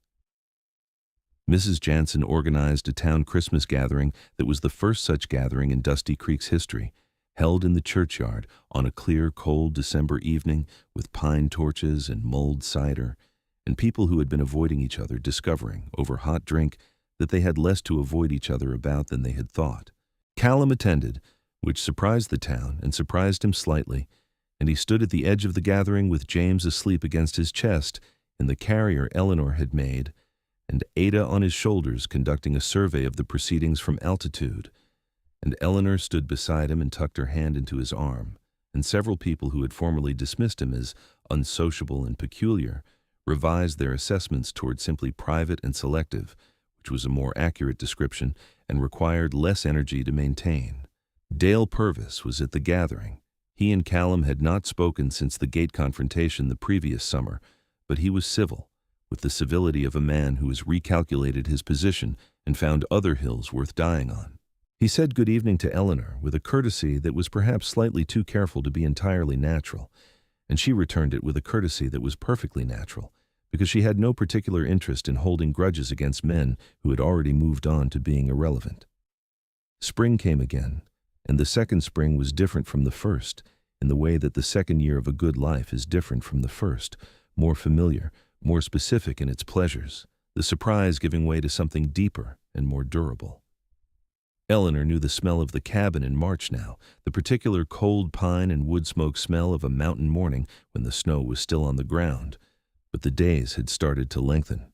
Mrs. Jansen organized a town Christmas gathering that was the first such gathering in Dusty Creek's history, held in the churchyard on a clear, cold December evening with pine torches and mulled cider, and people who had been avoiding each other discovering, over hot drink, that they had less to avoid each other about than they had thought. Callum attended, which surprised the town and surprised him slightly, and he stood at the edge of the gathering with James asleep against his chest in the carrier Eleanor had made, and Ada on his shoulders conducting a survey of the proceedings from altitude. And Eleanor stood beside him and tucked her hand into his arm, and several people who had formerly dismissed him as unsociable and peculiar revised their assessments toward simply private and selective, which was a more accurate description and required less energy to maintain. Dale Purvis was at the gathering. He and Callum had not spoken since the gate confrontation the previous summer, but he was civil, with the civility of a man who has recalculated his position and found other hills worth dying on. He said good evening to Eleanor with a courtesy that was perhaps slightly too careful to be entirely natural, and she returned it with a courtesy that was perfectly natural, because she had no particular interest in holding grudges against men who had already moved on to being irrelevant. Spring came again, and the second spring was different from the first, in the way that the second year of a good life is different from the first, more familiar, more specific in its pleasures, the surprise giving way to something deeper and more durable. Eleanor knew the smell of the cabin in March now, the particular cold pine and wood smoke smell of a mountain morning when the snow was still on the ground, but the days had started to lengthen.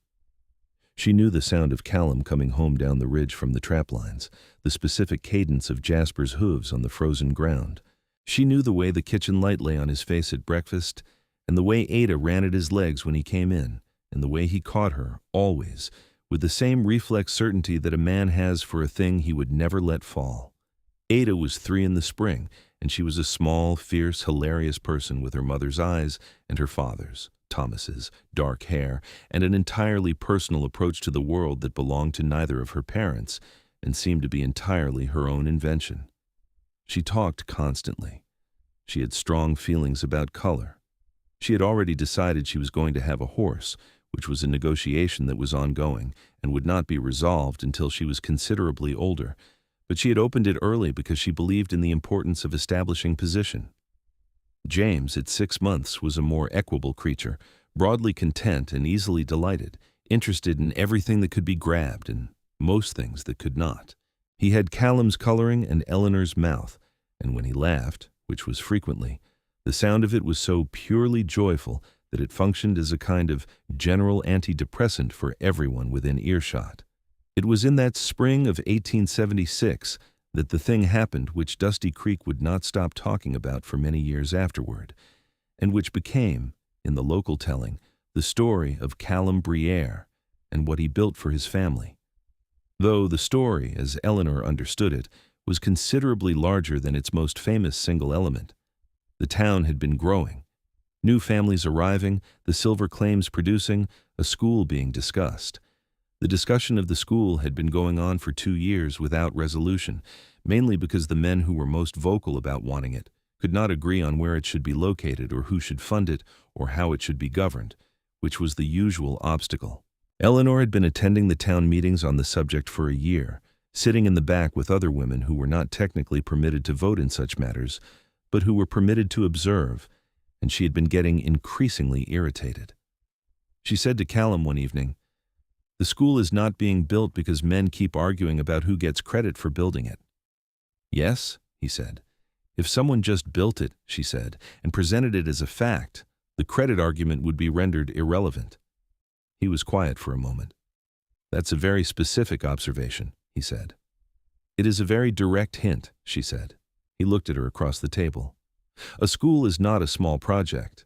She knew the sound of Callum coming home down the ridge from the trap lines, the specific cadence of Jasper's hooves on the frozen ground. She knew the way the kitchen light lay on his face at breakfast, and the way Ada ran at his legs when he came in, and the way he caught her, always, with the same reflex certainty that a man has for a thing he would never let fall. Ada was 3 in the spring, and she was a small, fierce, hilarious person with her mother's eyes and her father's, Thomas's, dark hair, and an entirely personal approach to the world that belonged to neither of her parents and seemed to be entirely her own invention. She talked constantly. She had strong feelings about color. She had already decided she was going to have a horse, which was a negotiation that was ongoing and would not be resolved until she was considerably older, but she had opened it early because she believed in the importance of establishing position. James, at 6 months, was a more equable creature, broadly content and easily delighted, interested in everything that could be grabbed and most things that could not. He had Callum's coloring and Eleanor's mouth, and when he laughed, which was frequently, the sound of it was so purely joyful that it functioned as a kind of general antidepressant for everyone within earshot. It was in that spring of 1876 that the thing happened which Dusty Creek would not stop talking about for many years afterward, and which became, in the local telling, the story of Callum Briaire and what he built for his family. Though the story, as Eleanor understood it, was considerably larger than its most famous single element. The town had been growing. New families arriving, the silver claims producing, a school being discussed. The discussion of the school had been going on for 2 years without resolution, mainly because the men who were most vocal about wanting it could not agree on where it should be located or who should fund it or how it should be governed, which was the usual obstacle. Eleanor had been attending the town meetings on the subject for a year, sitting in the back with other women who were not technically permitted to vote in such matters, but who were permitted to observe, and she had been getting increasingly irritated. She said to Callum one evening, "The school is not being built because men keep arguing about who gets credit for building it." "Yes," he said. "If someone just built it," she said, "and presented it as a fact, the credit argument would be rendered irrelevant." He was quiet for a moment. "That's a very specific observation," he said. "It is a very direct hint," she said. He looked at her across the table. "A school is not a small project."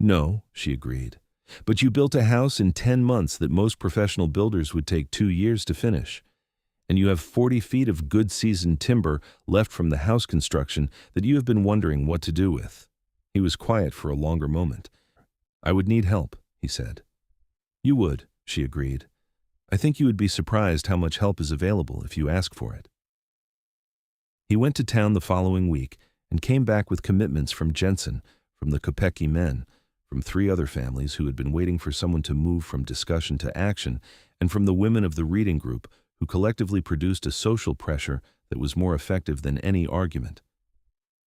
"No," she agreed. "But you built a house in 10 months that most professional builders would take 2 years to finish. And you have 40 feet of good seasoned timber left from the house construction that you have been wondering what to do with." He was quiet for a longer moment. "I would need help," he said. "You would," she agreed. "I think you would be surprised how much help is available if you ask for it." He went to town the following week and came back with commitments from Jensen, from the Kopecki men, from 3 other families who had been waiting for someone to move from discussion to action and from the women of the reading group, who collectively produced a social pressure that was more effective than any argument.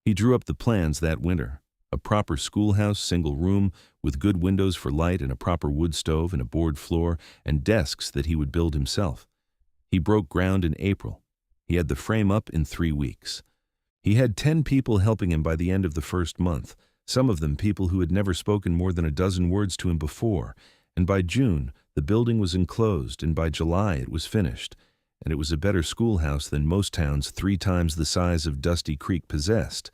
He drew up the plans that winter: a proper schoolhouse, single room, with good windows for light and a proper wood stove and a board floor and desks that he would build himself. He broke ground in April. He had the frame up in 3 weeks. He had 10 people helping him by the end of the first month, some of them people who had never spoken more than a dozen words to him before, and by June the building was enclosed, and by July it was finished, and it was a better schoolhouse than most towns 3 times the size of Dusty Creek possessed.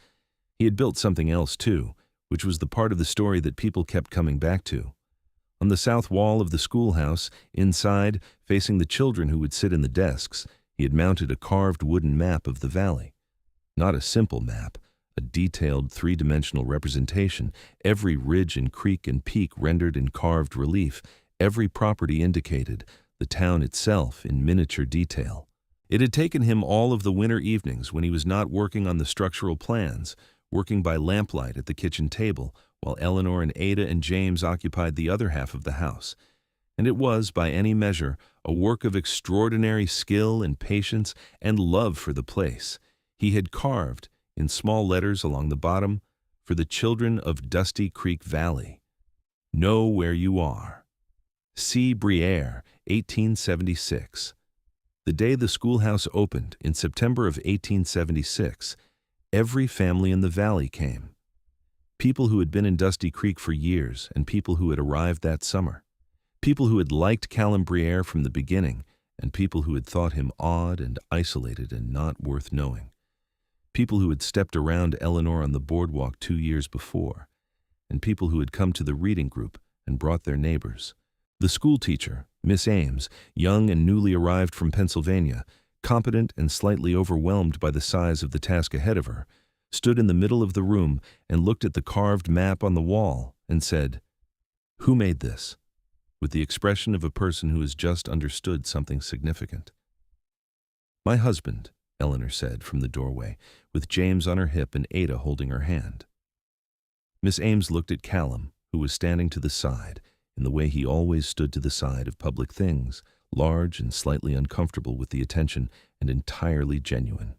He had built something else too, which was the part of the story that people kept coming back to. On the south wall of the schoolhouse, inside, facing the children who would sit in the desks, he had mounted a carved wooden map of the valley. Not a simple map, a detailed 3-dimensional representation, every ridge and creek and peak rendered in carved relief, every property indicated, the town itself in miniature detail. It had taken him all of the winter evenings when he was not working on the structural plans, working by lamplight at the kitchen table, while Eleanor and Ada and James occupied the other half of the house. And it was, by any measure, a work of extraordinary skill and patience and love for the place. He had carved, in small letters along the bottom, "For the children of Dusty Creek Valley. Know where you are. C. Briaire, 1876. The day the schoolhouse opened, in September of 1876, every family in the valley came. People who had been in Dusty Creek for years and people who had arrived that summer. People who had liked Callum Briaire from the beginning and people who had thought him odd and isolated and not worth knowing. People who had stepped around Eleanor on the boardwalk 2 years before, and people who had come to the reading group and brought their neighbors. The school teacher, Miss Ames, young and newly arrived from Pennsylvania, competent and slightly overwhelmed by the size of the task ahead of her, stood in the middle of the room and looked at the carved map on the wall and said, "Who made this?" with the expression of a person who has just understood something significant. "My husband," Eleanor said from the doorway, with James on her hip and Ada holding her hand. Miss Ames looked at Callum, who was standing to the side, in the way he always stood to the side of public things, large and slightly uncomfortable with the attention and entirely genuine.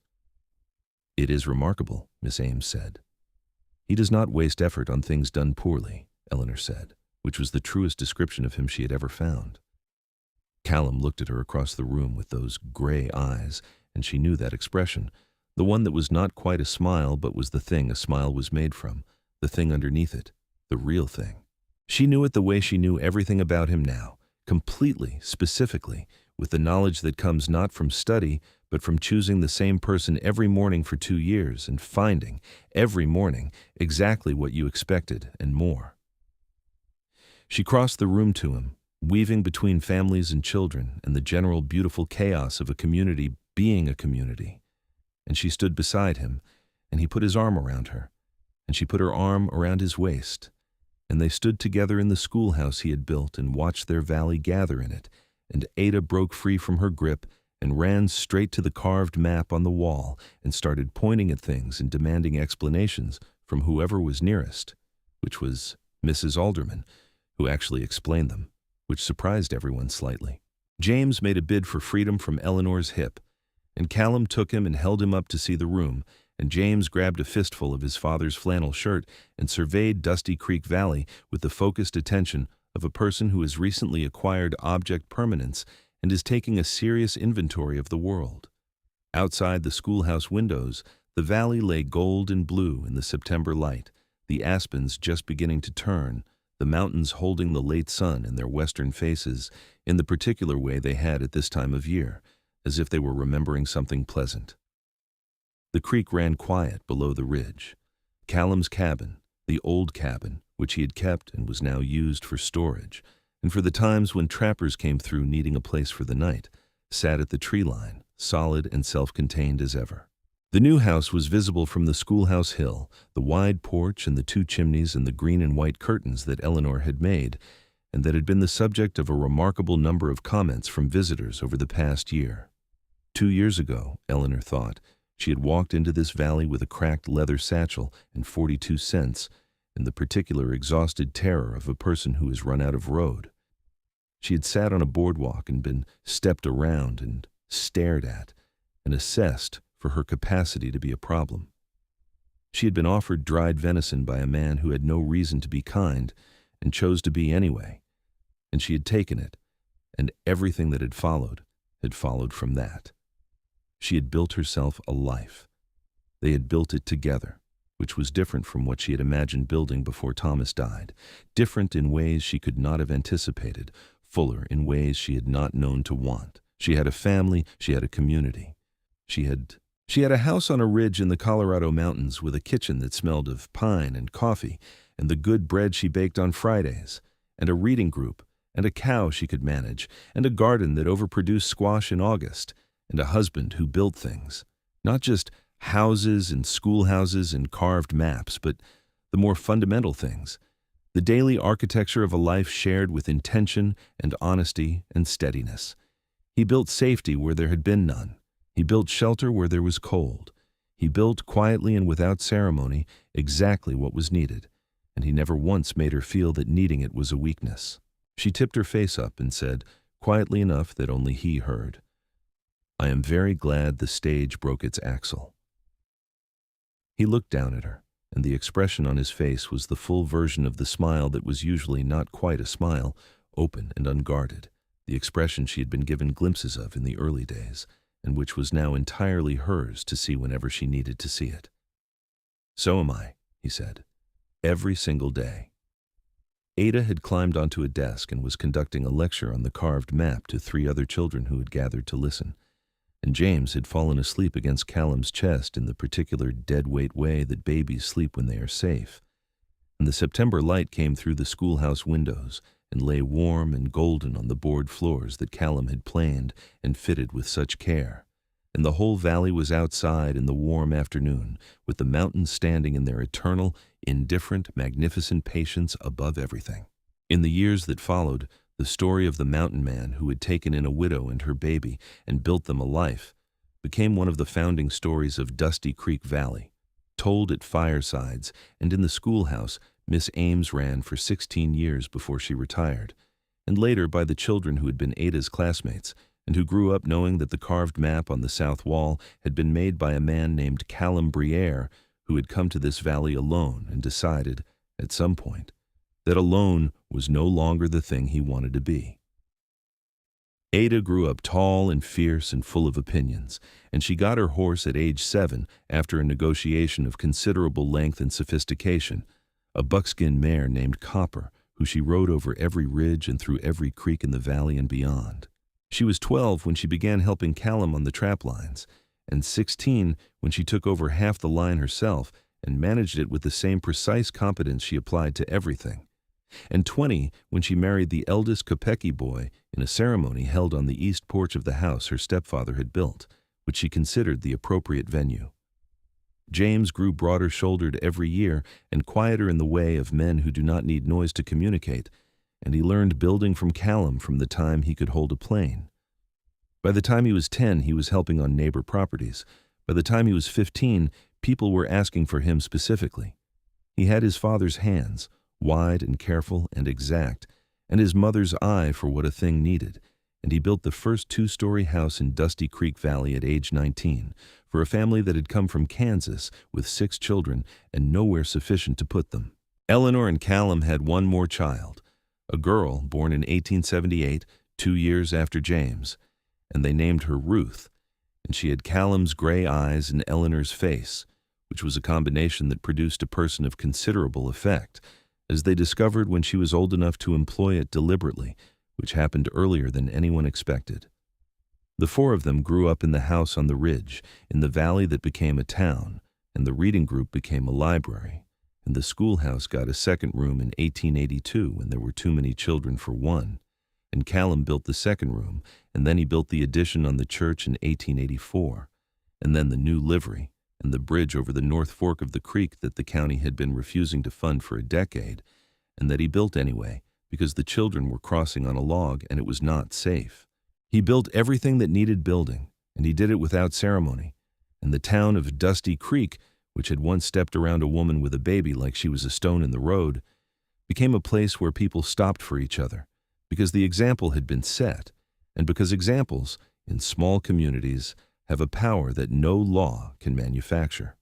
"It is remarkable," Miss Ames said. "He does not waste effort on things done poorly," Eleanor said, which was the truest description of him she had ever found. Callum looked at her across the room with those gray eyes, and she knew that expression, the one that was not quite a smile but was the thing a smile was made from, the thing underneath it, the real thing. She knew it the way she knew everything about him now, completely, specifically, with the knowledge that comes not from study, but from choosing the same person every morning for 2 years and finding, every morning, exactly what you expected and more. She crossed the room to him, weaving between families and children and the general beautiful chaos of a community being a community. And she stood beside him, and he put his arm around her, and she put her arm around his waist, and they stood together in the schoolhouse he had built and watched their valley gather in it, and Ada broke free from her grip and ran straight to the carved map on the wall and started pointing at things and demanding explanations from whoever was nearest, which was Mrs. Alderman, who actually explained them, which surprised everyone slightly. James made a bid for freedom from Eleanor's hip, and Callum took him and held him up to see the room, and James grabbed a fistful of his father's flannel shirt and surveyed Dusty Creek Valley with the focused attention of a person who has recently acquired object permanence and is taking a serious inventory of the world. Outside the schoolhouse windows, the valley lay gold and blue in the September light, the aspens just beginning to turn, the mountains holding the late sun in their western faces in the particular way they had at this time of year, as if they were remembering something pleasant. The creek ran quiet below the ridge. Callum's cabin, the old cabin, which he had kept and was now used for storage, and for the times when trappers came through needing a place for the night, sat at the tree line, solid and self-contained as ever. The new house was visible from the schoolhouse hill, the wide porch and the 2 chimneys and the green and white curtains that Eleanor had made, and that had been the subject of a remarkable number of comments from visitors over the past year. 2 years ago, Eleanor thought, she had walked into this valley with a cracked leather satchel and 42 cents, and the particular exhausted terror of a person who has run out of road. She had sat on a boardwalk and been stepped around and stared at and assessed for her capacity to be a problem. She had been offered dried venison by a man who had no reason to be kind and chose to be anyway, and she had taken it, and everything that had followed from that. She had built herself a life. They had built it together, which was different from what she had imagined building before Thomas died, different in ways she could not have anticipated, fuller in ways she had not known to want. She had a family, she had a community. She had a house on a ridge in the Colorado mountains with a kitchen that smelled of pine and coffee and the good bread she baked on Fridays, and a reading group, and a cow she could manage, and a garden that overproduced squash in August, and a husband who built things. Not just houses and schoolhouses and carved maps, but the more fundamental things. The daily architecture of a life shared with intention and honesty and steadiness. He built safety where there had been none. He built shelter where there was cold. He built quietly and without ceremony exactly what was needed, and he never once made her feel that needing it was a weakness. She tipped her face up and said, quietly enough that only he heard, "I am very glad the stage broke its axle." He looked down at her, and the expression on his face was the full version of the smile that was usually not quite a smile, open and unguarded, the expression she had been given glimpses of in the early days, and which was now entirely hers to see whenever she needed to see it. "So am I," he said, "every single day." Ada had climbed onto a desk and was conducting a lecture on the carved map to 3 other children who had gathered to listen, and James had fallen asleep against Callum's chest in the particular dead-weight way that babies sleep when they are safe, and the September light came through the schoolhouse windows and lay warm and golden on the board floors that Callum had planed and fitted with such care, and the whole valley was outside in the warm afternoon, with the mountains standing in their eternal, indifferent, magnificent patience above everything. In the years that followed, the story of the mountain man who had taken in a widow and her baby and built them a life became one of the founding stories of Dusty Creek Valley, told at firesides and in the schoolhouse Miss Ames ran for 16 years before she retired, and later by the children who had been Ada's classmates and who grew up knowing that the carved map on the south wall had been made by a man named Callum Briaire, who had come to this valley alone and decided, at some point, that alone was no longer the thing he wanted to be. Ada grew up tall and fierce and full of opinions, and she got her horse at age 7 after a negotiation of considerable length and sophistication, a buckskin mare named Copper, who she rode over every ridge and through every creek in the valley and beyond. She was 12 when she began helping Callum on the trap lines, and 16 when she took over half the line herself and managed it with the same precise competence she applied to everything, and 20 when she married the eldest Kopecki boy in a ceremony held on the east porch of the house her stepfather had built, which she considered the appropriate venue. James grew broader-shouldered every year and quieter in the way of men who do not need noise to communicate, and he learned building from Callum from the time he could hold a plane. By the time he was 10, he was helping on neighbor properties. By the time he was 15, people were asking for him specifically. He had his father's hands, wide and careful and exact, and his mother's eye for what a thing needed, and he built the first 2-story house in Dusty Creek Valley at age 19 for a family that had come from Kansas with 6 children and nowhere sufficient to put them. Eleanor and Callum had one more child, a girl born in 1878, 2 years after James, and they named her Ruth, and she had Callum's gray eyes and Eleanor's face, which was a combination that produced a person of considerable effect, as they discovered when she was old enough to employ it deliberately, which happened earlier than anyone expected. The 4 of them grew up in the house on the ridge, in the valley that became a town, and the reading group became a library, and the schoolhouse got a second room in 1882 when there were too many children for one, and Callum built the second room, and then he built the addition on the church in 1884, and then the new livery, and the bridge over the North Fork of the creek that the county had been refusing to fund for a decade, and that he built anyway because the children were crossing on a log and it was not safe. He built everything that needed building, and he did it without ceremony, and the town of Dusty Creek, which had once stepped around a woman with a baby like she was a stone in the road, became a place where people stopped for each other, because the example had been set, and because examples, in small communities, have a power that no law can manufacture.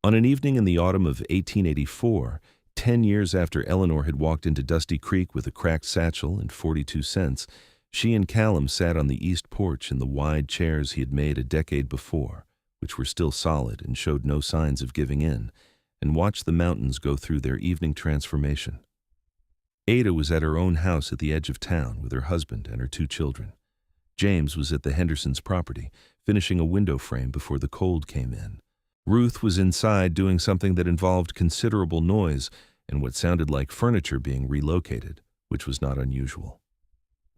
On an evening in the autumn of 1884, 10 years after Eleanor had walked into Dusty Creek with a cracked satchel and 42 cents, she and Callum sat on the east porch in the wide chairs he had made a decade before, which were still solid and showed no signs of giving in, and watched the mountains go through their evening transformation. Ada was at her own house at the edge of town with her husband and her 2 children. James was at the Hendersons' property, finishing a window frame before the cold came in. Ruth was inside doing something that involved considerable noise and what sounded like furniture being relocated, which was not unusual.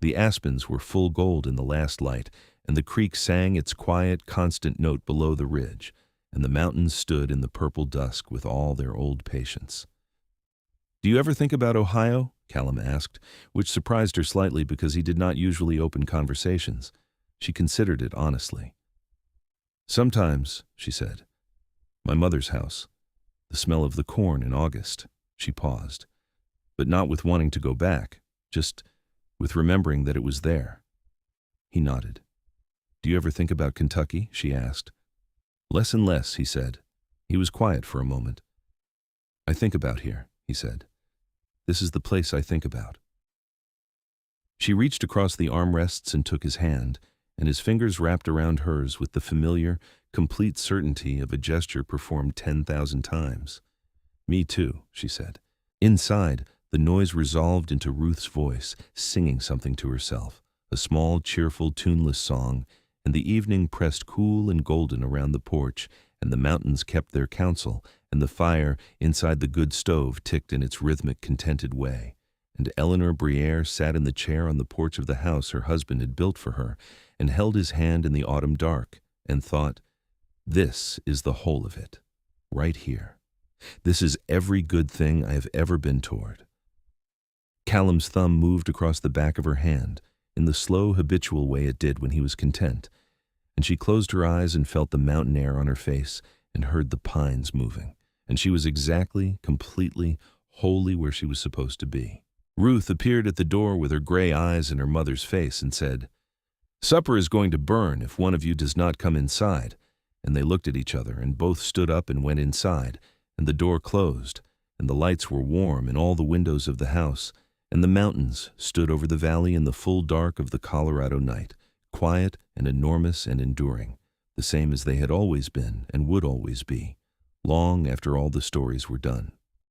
The aspens were full gold in the last light, and the creek sang its quiet, constant note below the ridge, and the mountains stood in the purple dusk with all their old patience. "Do you ever think about Ohio?" Callum asked, which surprised her slightly because he did not usually open conversations. She considered it honestly. "Sometimes," she said. "My mother's house. The smell of the corn in August." She paused. "But not with wanting to go back, just with remembering that it was there." He nodded. "Do you ever think about Kentucky?" she asked. "Less and less," he said. He was quiet for a moment. "I think about here," he said. "This is the place I think about." She reached across the armrests and took his hand, and his fingers wrapped around hers with the familiar, complete certainty of a gesture performed 10,000 times. "Me too," she said. Inside, the noise resolved into Ruth's voice, singing something to herself, a small, cheerful, tuneless song, and the evening pressed cool and golden around the porch, and the mountains kept their counsel, and the fire inside the good stove ticked in its rhythmic, contented way, and Eleanor Briaire sat in the chair on the porch of the house her husband had built for her, and held his hand in the autumn dark, and thought, "This is the whole of it, right here. This is every good thing I have ever been toward." Callum's thumb moved across the back of her hand, in the slow, habitual way it did when he was content, and she closed her eyes and felt the mountain air on her face and heard the pines moving, and she was exactly, completely, wholly where she was supposed to be. Ruth appeared at the door with her gray eyes in her mother's face and said, "Supper is going to burn if one of you does not come inside," and they looked at each other and both stood up and went inside, and the door closed, and the lights were warm in all the windows of the house, and the mountains stood over the valley in the full dark of the Colorado night, quiet and enormous and enduring, the same as they had always been and would always be, long after all the stories were done.